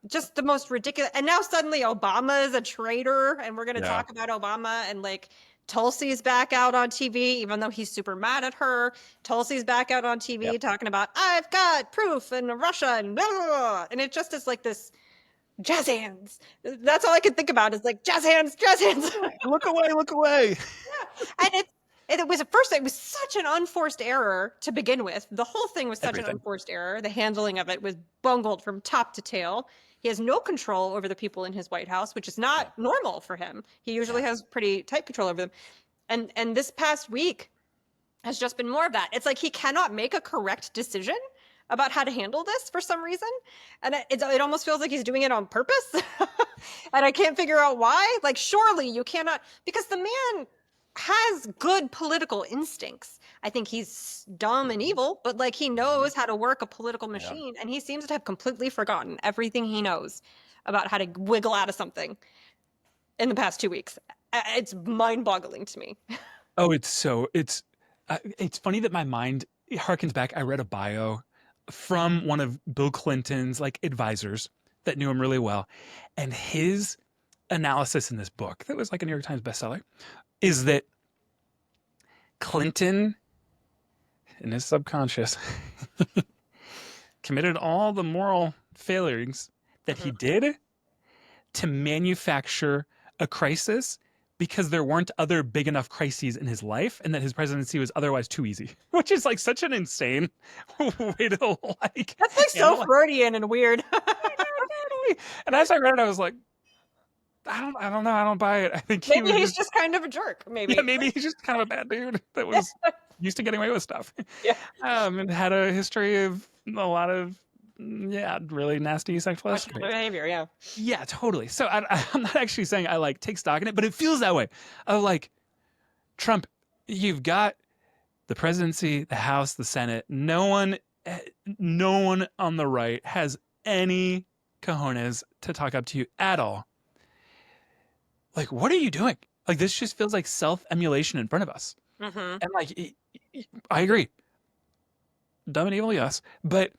Just the most ridiculous. And now suddenly Obama is a traitor, and we're going to
Yeah.
talk about Obama and like Tulsi's back out on TV, even though he's super mad at her. Tulsi's back out on TV
Yep.
talking about I've got proof in Russia and blah, blah, blah. And it just is like this jazz hands. That's all I can think about is like jazz hands, jazz hands.
Look away, look away.
And it was at first it was such an unforced error to begin with. The whole thing was such an
Everything.
unforced error. The handling of it was bungled from top to tail. He has no control over the people in his White House, which is not normal for him. He usually has pretty tight control over them. And this past week has just been more of that. It's like he cannot make a correct decision about how to handle this for some reason. And it almost feels like he's doing it on purpose. And I can't figure out why. Like, surely you cannot, because the man has good political instincts. I think he's dumb and evil, but like he knows how to work a political machine, and he seems to have completely forgotten everything he knows about how to wiggle out of something in the past 2 weeks. It's mind-boggling to me.
Oh, it's funny that my mind harkens back. I read a bio from one of Bill Clinton's like advisors that knew him really well, and his analysis in this book that was like a New York Times bestseller is that Clinton, in his subconscious, committed all the moral failings that he did to manufacture a crisis because there weren't other big enough crises in his life and that his presidency was otherwise too easy, which is like such an insane way to like
That's like so Freudian and weird.
And as I read it, I was like, I don't know. I don't buy it. I think
Maybe he's just kind of a jerk. Maybe.
Yeah, maybe he's just kind of a bad dude that was used to getting away with stuff.
Yeah.
And had a history of a lot of really nasty sexual
Questionable behavior. Yeah.
Yeah, totally. So I'm not actually saying I like take stock in it, but it feels that way. Of like Trump, you've got the presidency, the House, the Senate. No one on the right has any cojones to talk up to you at all. Like, what are you doing? Like, this just feels like self-emulation in front of us.
Mm-hmm.
And like, I agree. Dumb and evil, yes. But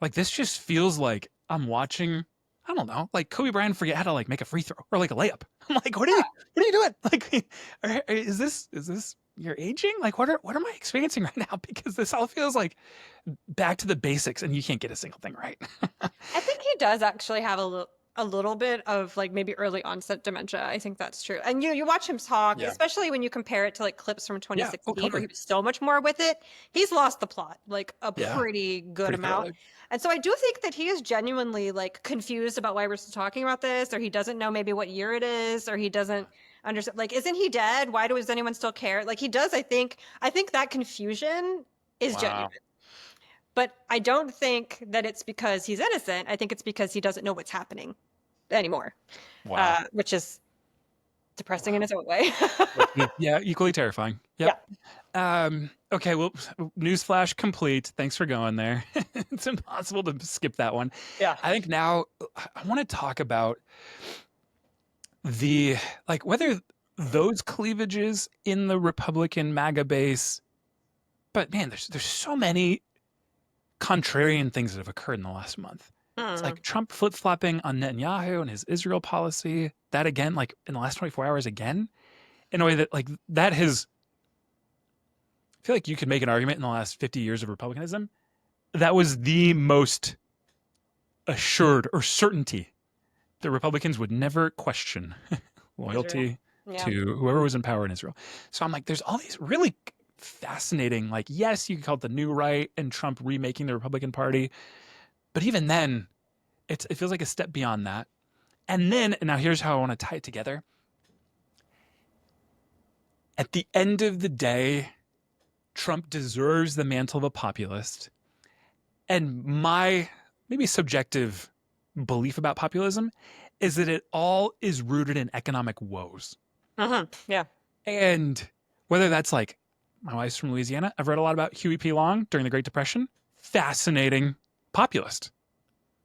like, this just feels like I'm watching, I don't know, like Kobe Bryant forget how to like make a free throw or like a layup. I'm like, what are you doing? Like, is this you're aging? Like, what am I experiencing right now? Because this all feels like back to the basics and you can't get a single thing right.
I think he does actually have a little bit of like maybe early onset dementia. I think that's true. And you watch him talk, especially when you compare it to like clips from 2016 where he was so much more with it. He's lost the plot like a pretty good amount. Thoroughly. And so I do think that he is genuinely like confused about why we're still talking about this, or he doesn't know maybe what year it is, or he doesn't understand. Like, isn't he dead? Why does anyone still care? Like he does. I think that confusion is genuine. But I don't think that it's because he's innocent. I think it's because he doesn't know what's happening anymore. Wow. Which is depressing in its own way.
Yeah, equally terrifying. Yep. Yeah. Okay, well, newsflash complete. Thanks for going there. It's impossible to skip that one.
Yeah.
I think now I want to talk about the, like, whether those cleavages in the Republican MAGA base, but man, there's so many contrarian things that have occurred in the last month. It's like Trump flip-flopping on Netanyahu and his Israel policy. That again, like in the last 24 hours again, in a way that like that has, I feel like you could make an argument in the last 50 years of Republicanism, that was the most assured or certainty that Republicans would never question loyalty to whoever was in power in Israel. So I'm like, there's all these really fascinating, like, yes, you could call it the new right and Trump remaking the Republican Party. But even then, it feels like a step beyond that. And then, and now here's how I want to tie it together. At the end of the day, Trump deserves the mantle of a populist. And my maybe subjective belief about populism is that it all is rooted in economic woes.
Yeah.
And whether that's like, my wife's from Louisiana. I've read a lot about Huey P. Long during the Great Depression. Fascinating populist.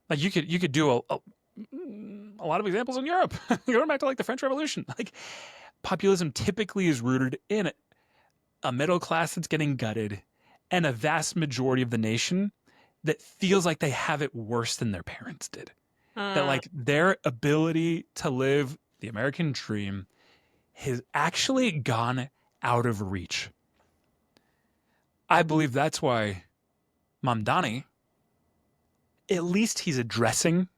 Like you could do a lot of examples in Europe. Going back to like the French Revolution. Like populism typically is rooted in a middle class that's getting gutted and a vast majority of the nation that feels like they have it worse than their parents did. That like their ability to live the American dream has actually gone out of reach. I believe that's why Mamdani, at least he's addressing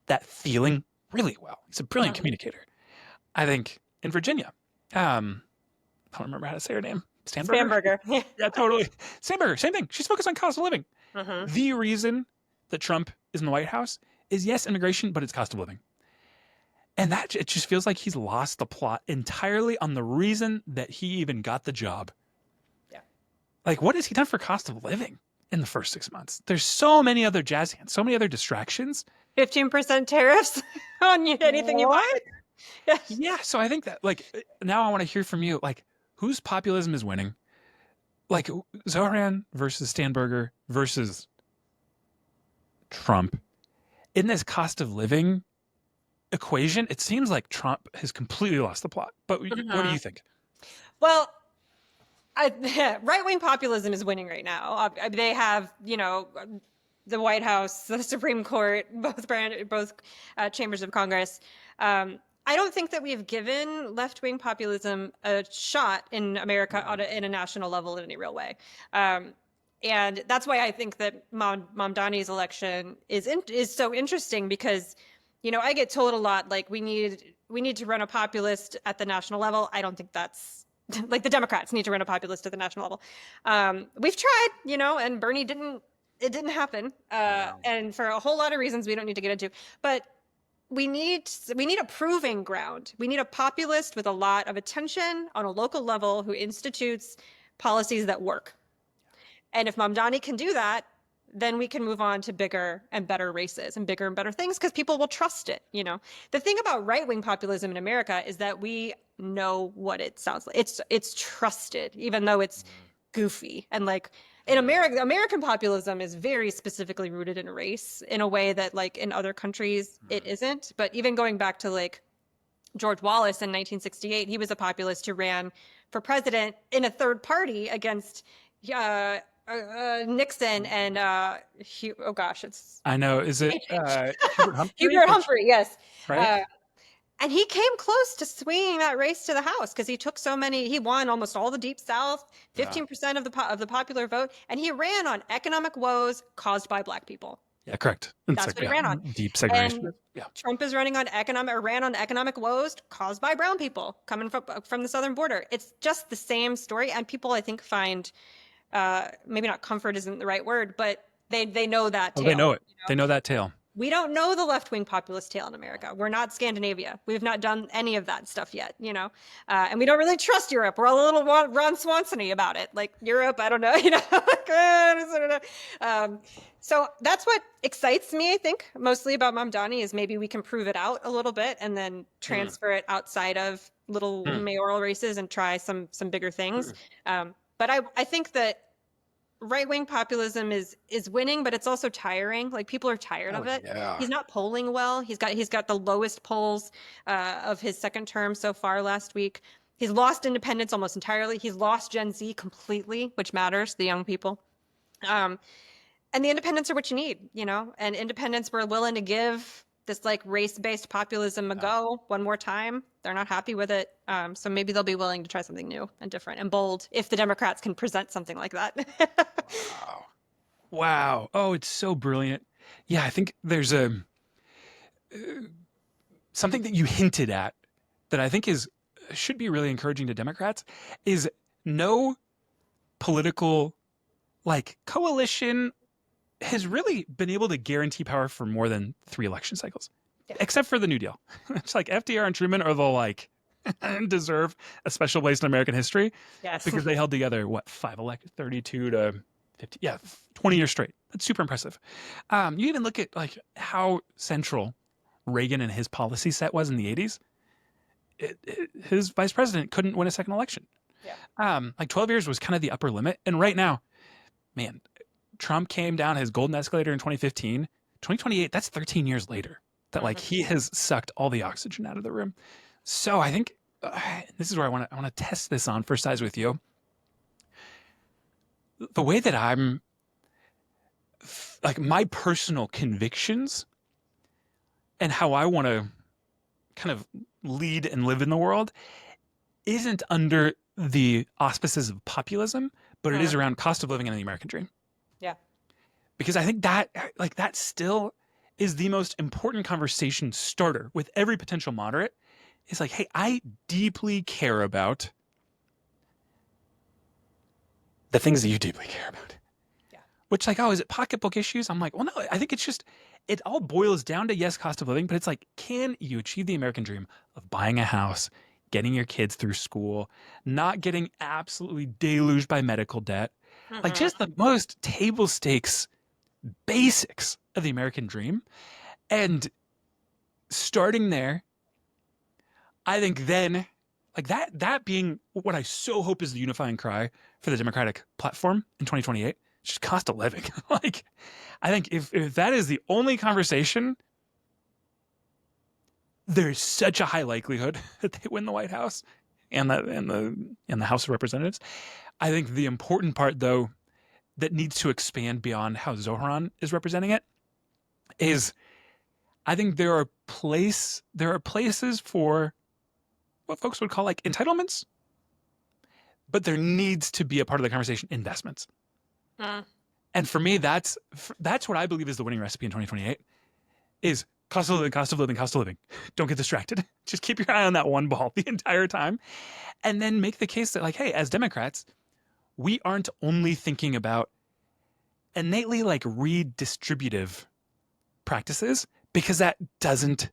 that feeling really well. He's a brilliant communicator. I think in Virginia, I don't remember how to say her name.
Sandberger.
Yeah, totally. Sandberger, same thing. She's focused on cost of living.
Mm-hmm.
The reason that Trump is in the White House is yes, immigration, but it's cost of living. And that it just feels like he's lost the plot entirely on the reason that he even got the job.
Yeah.
Like, what has he done for cost of living in the first 6 months? There's so many other jazz hands, so many other distractions.
15% tariffs on anything you buy.
Yeah. So I think that, like, now I want to hear from you. Like, whose populism is winning? Like, Zohran versus Standberger versus Trump. In this cost of living equation, it seems like Trump has completely lost the plot. But what do you think?
Well, right-wing populism is winning right now. They have, the White House, the Supreme Court, both chambers of Congress. I don't think that we've given left-wing populism a shot in America in a national level in any real way. And that's why I think that Mamdani's election is so interesting because, I get told a lot, like, we need to run a populist at the national level. I don't think that's like the Democrats need to run a populist at the national level. We've tried, and Bernie it didn't happen. And for a whole lot of reasons we don't need to get into, but we need a proving ground. We need a populist with a lot of attention on a local level who institutes policies that work. And if Mamdani can do that, then we can move on to bigger and better races and better things because people will trust it. The thing about right-wing populism in America is that we know what it sounds like. It's trusted, even though it's goofy. And like in America, American populism is very specifically rooted in race in a way that like in other countries it isn't. But even going back to like George Wallace in 1968, he was a populist who ran for president in a third party against Nixon and
I know. Is it Hubert Humphrey?
Hubert Humphrey, yes.
Right.
And he came close to swinging that race to the House because he took so many. He won almost all the Deep South, 15% of the popular vote, and he ran on economic woes caused by Black people.
Yeah, correct.
That's what he ran on.
Deep segregation.
And Trump is ran on economic woes caused by brown people coming from the southern border. It's just the same story, and people I think find maybe not comfort isn't the right word, but they know that tale.
They know it. They know that tale.
We don't know the left-wing populist tale in America. We're not Scandinavia. We've not done any of that stuff yet, and we don't really trust Europe. We're all a little Ron Swanson-y about it. Like Europe, I don't know, So that's what excites me, I think, mostly about Mamdani is maybe we can prove it out a little bit and then transfer it outside of little mayoral races and try some bigger things. But I think that right-wing populism is winning, but it's also tiring. Like people are tired of it. Yeah. He's not polling well. He's got the lowest polls of his second term so far last week. He's lost independents almost entirely. He's lost Gen Z completely, which matters, the young people. And the independents are what you need, and independents were willing to give this like race-based populism a go one more time. They're not happy with it. So maybe they'll be willing to try something new and different and bold if the Democrats can present something like that.
Wow. Oh, it's so brilliant. Yeah, I think there's something that you hinted at that I think should be really encouraging to Democrats is no political like coalition has really been able to guarantee power for more than 3 election cycles, except for the New Deal. It's like FDR and Truman are the like and deserve a special place in American history
Yes.
because they held together, 32 to 50, 20 years straight. That's super impressive. You even look at like how central Reagan and his policy set was in the 80s. His vice president couldn't win a second election.
Yeah.
Like 12 years was kind of the upper limit. And right now, man, Trump came down his golden escalator in 2015. 2028, that's 13 years later that like he has sucked all the oxygen out of the room. So I think this is where I want to test this on for size with you. The way that I'm like my personal convictions and how I want to kind of lead and live in the world isn't under the auspices of populism, but it is around cost of living and the American dream.
Yeah.
Because I think that like that still is the most important conversation starter with every potential moderate. Is like, hey, I deeply care about the things that you deeply care about.
Yeah.
Which like, oh, is it pocketbook issues? I'm like, well, no, I think it's just, it all boils down to, yes, cost of living, but it's like, can you achieve the American dream of buying a house, getting your kids through school, not getting absolutely deluged by medical debt? Like just the most table stakes basics of the American dream. And starting there, I think then, like that being what I so hope is the unifying cry for the Democratic platform in 2028, it's just cost of living. Like, I think if that is the only conversation, there's such a high likelihood that they win the White House and the House of Representatives. I think the important part, though, that needs to expand beyond how Zohran is representing it is, I think there are places for what folks would call like entitlements, but there needs to be a part of the conversation investments. And for me, that's what I believe is the winning recipe in 2028 is cost of living, cost of living, cost of living. Don't get distracted. Just keep your eye on that one ball the entire time. And then make the case that like, hey, as Democrats, we aren't only thinking about innately like redistributive practices because that doesn't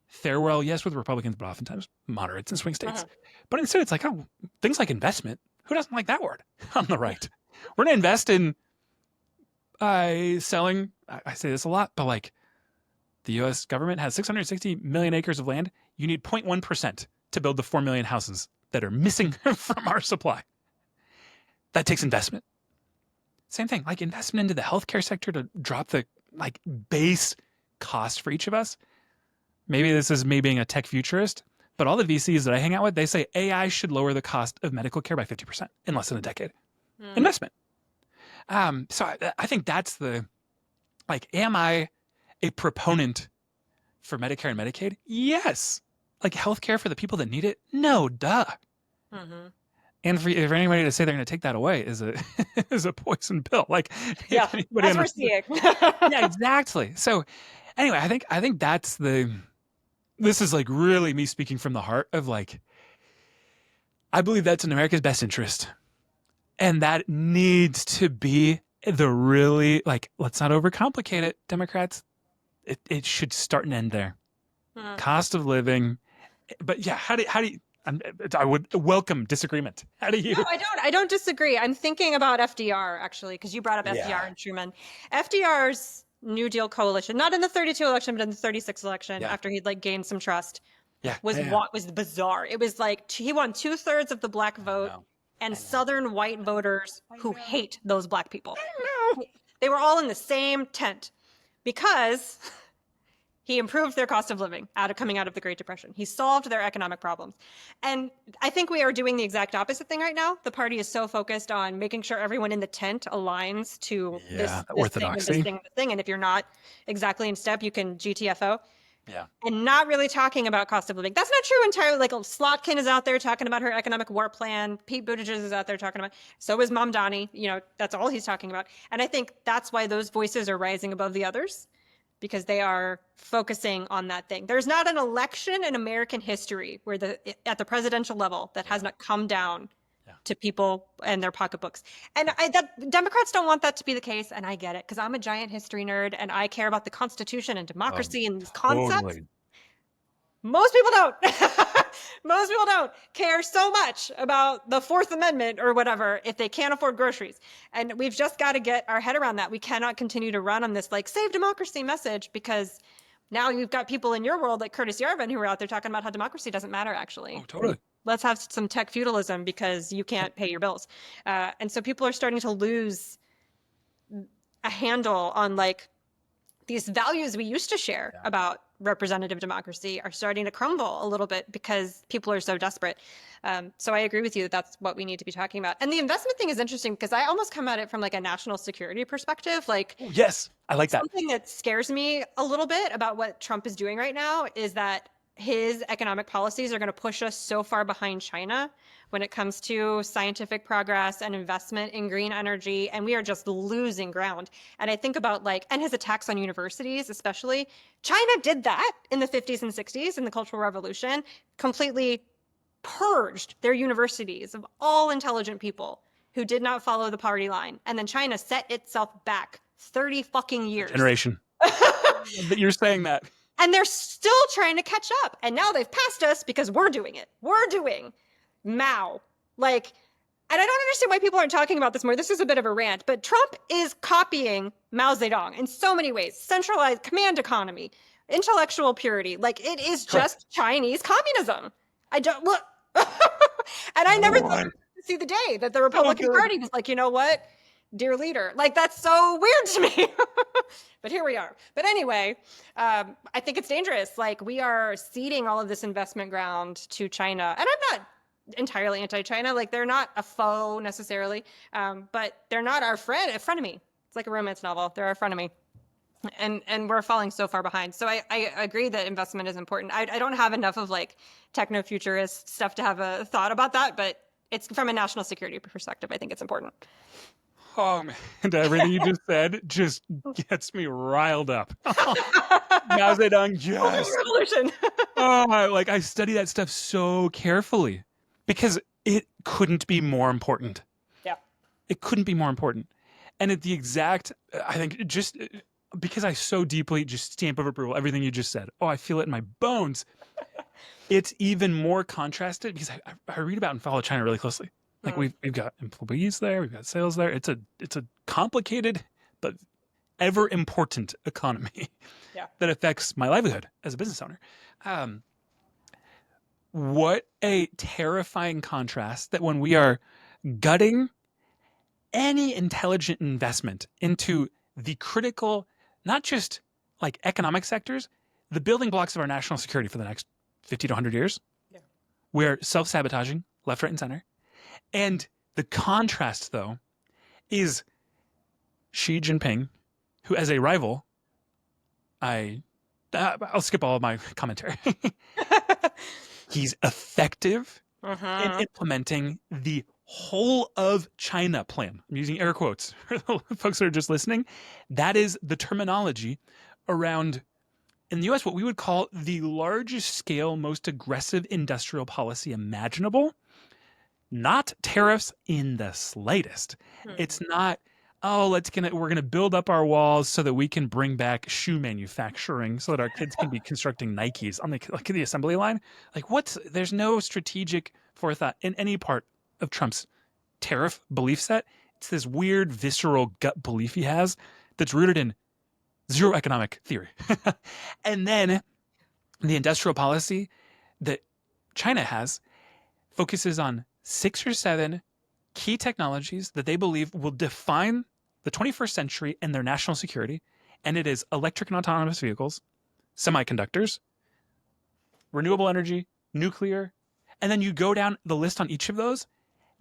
fare well, yes, with Republicans, but oftentimes moderates in swing states. But instead, it's like, oh, things like investment. Who doesn't like that word on the right? We're going to invest in selling. I say this a lot, but like the U.S. government has 660 million acres of land. You need 0.1% to build the 4 million houses that are missing from our supply. That takes investment. Same thing, like investment into the healthcare sector to drop the like base cost for each of us. Maybe this is me being a tech futurist, but all the VCs that I hang out with, they say AI should lower the cost of medical care by 50% in less than a decade. Investment. So I think that's the, like, am I a proponent for Medicare and Medicaid? Yes. Like healthcare for the people that need it? No, duh. And for anybody to say they're going to take that away is a is a poison pill. Like,
yeah, as we're seeing.
Yeah, exactly. So anyway, I think that's this is like really me speaking from the heart of like, I believe that's in America's best interest. And that needs to be the really, like, let's not overcomplicate it, Democrats. It should start and end there. Cost of living. But yeah, how do you, I would welcome disagreement. How do you?
No, I don't disagree. I'm thinking about FDR actually, because you brought up FDR and Truman. FDR's New Deal coalition, not in the 32 election, but in the 36 election, after he'd like gained some trust, what was bizarre. It was like he won 2/3 of the black vote and Southern white voters who hate those black people. They were all in the same tent because he improved their cost of living coming out of the Great Depression. He solved their economic problems. And I think we are doing the exact opposite thing right now. The party is so focused on making sure everyone in the tent aligns to this
orthodoxy.
This thing. And if you're not exactly in step, you can GTFO. Yeah. And not really talking about cost of living. That's not true entirely. Like Slotkin is out there talking about her economic war plan. Pete Buttigieg is out there talking about. So is Mamdani. You know, that's all he's talking about. And I think that's why those voices are rising above the others, because they are focusing on that thing. There's not an election in American history where at the presidential level that has not come down to people and their pocketbooks. And Democrats don't want that to be the case, and I get it, because I'm a giant history nerd and I care about the Constitution and democracy and these concepts. Most people don't. Most people don't care so much about the Fourth Amendment or whatever if they can't afford groceries. And we've just got to get our head around that. We cannot continue to run on this like save democracy message, because now you've got people in your world like Curtis Yarvin who are out there talking about how democracy doesn't matter actually.
Oh, totally.
Let's have some tech feudalism because you can't pay your bills. And so people are starting to lose a handle on like these values we used to share about representative democracy are starting to crumble a little bit because people are so desperate. So I agree with you that that's what we need to be talking about. And the investment thing is interesting because I almost come at it from like a national security perspective. Like,
oh, yes, I like that.
Something that scares me a little bit about what Trump is doing right now is that his economic policies are going to push us so far behind China when it comes to scientific progress and investment in green energy. And we are just losing ground. And I think about like, and his attacks on universities, especially. China did that in the 50s and 60s in the Cultural Revolution, completely purged their universities of all intelligent people who did not follow the party line. And then China set itself back 30 fucking years.
Generation. That you're saying that.
And they're still trying to catch up. And now they've passed us because we're doing it. We're doing Mao. Like, and I don't understand why people aren't talking about this more. This is a bit of a rant, but Trump is copying Mao Zedong in so many ways. Centralized command economy, intellectual purity. Like, it is just Chinese communism. I don't look. And I never thought to see the day that the Republican Party was like, you know what? Dear leader. Like, that's so weird to me. But here we are. But anyway, I think it's dangerous. Like, we are ceding all of this investment ground to China. And I'm not entirely anti-China. Like, they're not a foe necessarily, but they're not our friend, a frenemy. It's like a romance novel. They're our frenemy. And we're falling so far behind. So I agree that investment is important. I don't have enough of like techno-futurist stuff to have a thought about that, but it's from a national security perspective. I think it's important.
Oh, man. And everything you just said just gets me riled up. Mao Zedong, yes.
Revolution.
Oh, like I study that stuff so carefully because it couldn't be more important.
Yeah.
It couldn't be more important. And at the exact, I think just because I so deeply just stamp of approval, everything you just said. Oh, I feel it in my bones. It's even more contrasted because I read about and follow China really closely. Like we've got employees there, we've got sales there. It's a complicated but ever important economy that affects my livelihood as a business owner. What a terrifying contrast that when we are gutting any intelligent investment into the critical, not just like economic sectors, the building blocks of our national security for the next 50 to 100 years, we're self-sabotaging left, right, and center. And the contrast, though, is Xi Jinping, who as a rival, I'll skip all of my commentary. He's effective in implementing the whole of China plan. I'm using air quotes for the folks that are just listening. That is the terminology around, in the US, what we would call the largest scale, most aggressive industrial policy imaginable. Not tariffs in the slightest. It's not, oh, we're gonna build up our walls so that we can bring back shoe manufacturing so that our kids can be constructing Nikes on the assembly line. Like there's no strategic forethought in any part of Trump's tariff belief set. It's this weird visceral gut belief he has that's rooted in zero economic theory. And then the industrial policy that China has focuses on 6 or 7 key technologies that they believe will define the 21st century and their national security. And it is electric and autonomous vehicles, semiconductors, renewable energy, nuclear. And then you go down the list on each of those.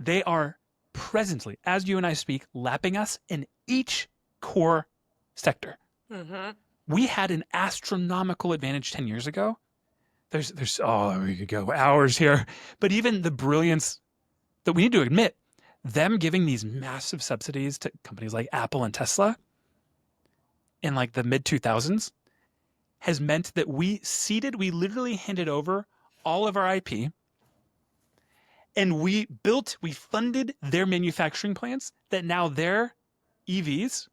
They are presently, as you and I speak, lapping us in each core sector. We had an astronomical advantage 10 years ago. There's we could go hours here. But even the brilliance that we need to admit, them giving these massive subsidies to companies like Apple and Tesla in like the mid 2000s has meant that we literally handed over all of our IP and we funded their manufacturing plants that now their EVs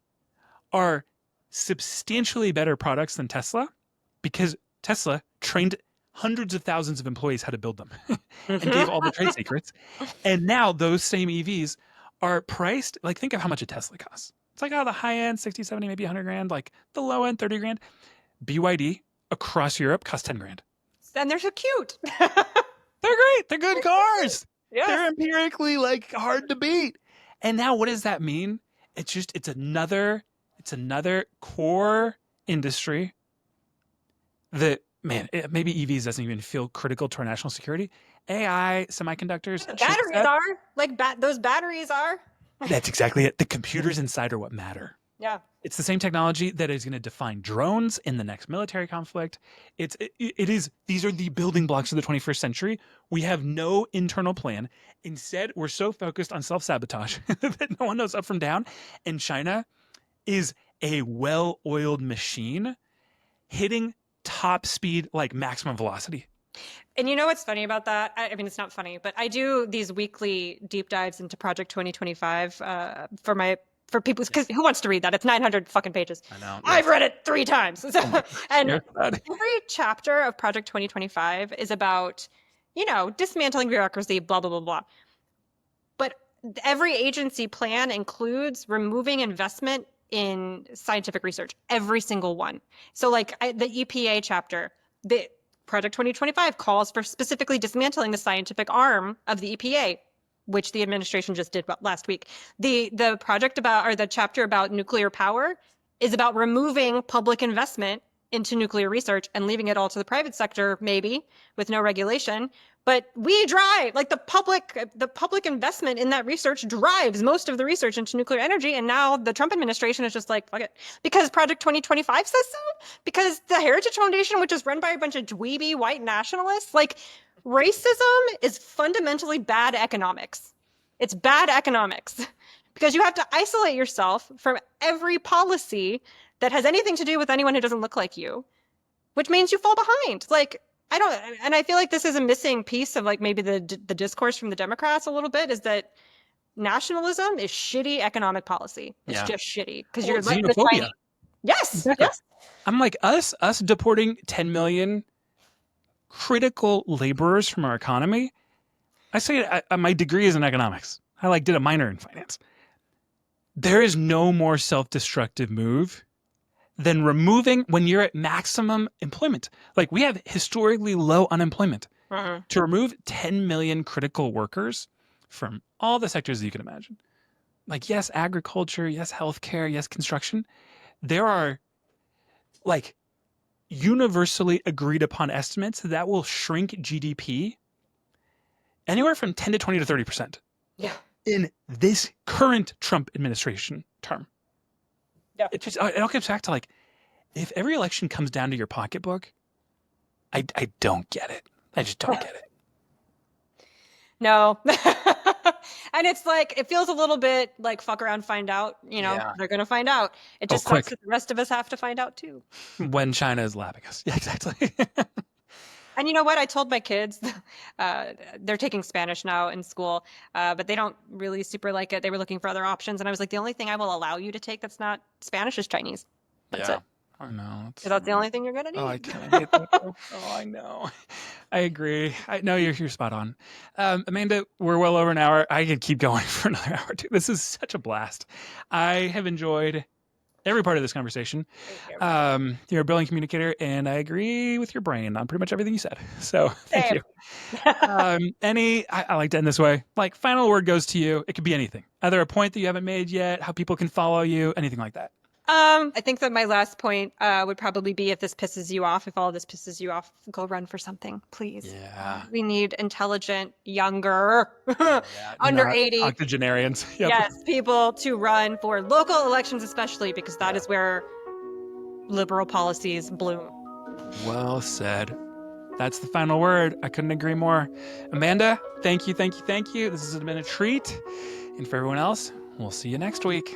are substantially better products than Tesla because Tesla trained hundreds of thousands of employees how to build them and
Mhm.
gave all the trade secrets. And now those same EVs are priced, like, think of how much a Tesla costs. It's like, oh, the high end, 60, 70, maybe 100 grand, like the low end, 30 grand. BYD across Europe costs 10 grand.
And they're so cute.
They're great. They're good cars.
Yes.
They're empirically like hard to beat. And now what does that mean? It's another core industry that, man, maybe EVs doesn't even feel critical to our national security. AI, semiconductors,
Batteries
chipset,
are like those batteries are.
that's exactly it. The computers inside are what matter.
Yeah.
It's the same technology that is going to define drones in the next military conflict. It is, these are the building blocks of the 21st century. We have no internal plan. Instead, we're so focused on self-sabotage that no one knows up from down. And China is a well-oiled machine hitting top speed, like maximum velocity.
And you know what's funny about that? I mean, it's not funny, but I do these weekly deep dives into Project 2025 for people, because who wants to read that? It's 900 fucking pages.
I know.
I've read it 3 times. So, and
Yeah.
every chapter of Project 2025 is about, dismantling bureaucracy, blah, blah, blah, blah. But every agency plan includes removing investment in scientific research, every single one. So like the EPA chapter, the Project 2025 calls for specifically dismantling the scientific arm of the EPA, which the administration just did last week. The project about, or the chapter about nuclear power is about removing public investment into nuclear research and leaving it all to the private sector, maybe with no regulation. But we drive, like the public investment in that research drives most of the research into nuclear energy. And now the Trump administration is just like, fuck it. Because Project 2025 says so? Because the Heritage Foundation, which is run by a bunch of dweeby white nationalists, like racism is fundamentally bad economics. It's bad economics because you have to isolate yourself from every policy that has anything to do with anyone who doesn't look like you, which means you fall behind. Like, I feel like this is a missing piece of like maybe the discourse from the Democrats a little bit, is that nationalism is shitty economic policy. It's just shitty because you're letting the
xenophobia.
Chinese. Yes,
Exactly.
yes.
I'm like, us deporting 10 million critical laborers from our economy. I say my degree is in economics. I did a minor in finance. There is no more self-destructive move than removing when you're at maximum employment. Like, we have historically low unemployment. To remove 10 million critical workers from all the sectors that you can imagine. Like, yes, agriculture, yes, healthcare, yes, construction. There are like universally agreed upon estimates that will shrink GDP anywhere from 10 to 20 to 30%.
Yeah.
In this current Trump administration term.
Yeah.
It all comes back to like, if every election comes down to your pocketbook, I don't get it. I just don't get it.
No. And it's like, it feels a little bit like fuck around, find out, they're going to find out. It just sucks that the rest of us have to find out too.
When China is lapping us. Yeah, exactly.
And you know what? I told my kids, they're taking Spanish now in school, but they don't really super like it. They were looking for other options. And I was like, the only thing I will allow you to take that's not Spanish is Chinese. That's it.
I know.
So that's the only thing you're going to need.
Oh, I hate that. Oh, I know. I agree. I know you're spot on. Amanda, we're well over an hour. I could keep going for another hour too. This is such a blast. I have enjoyed every part of this conversation. You're a brilliant communicator, and I agree with your brain on pretty much everything you said. So thank you. I like to end this way. Like, final word goes to you. It could be anything. Either a point that you haven't made yet, how people can follow you, anything like that.
I think that my last point would probably be, if this pisses you off, if all of this pisses you off, go run for something, please.
Yeah.
We need intelligent, younger, under 80.
Octogenarians. Yep.
Yes, people to run for local elections, especially because that is where liberal policies bloom.
Well said. That's the final word. I couldn't agree more. Amanda, thank you. This has been a treat. And for everyone else, we'll see you next week.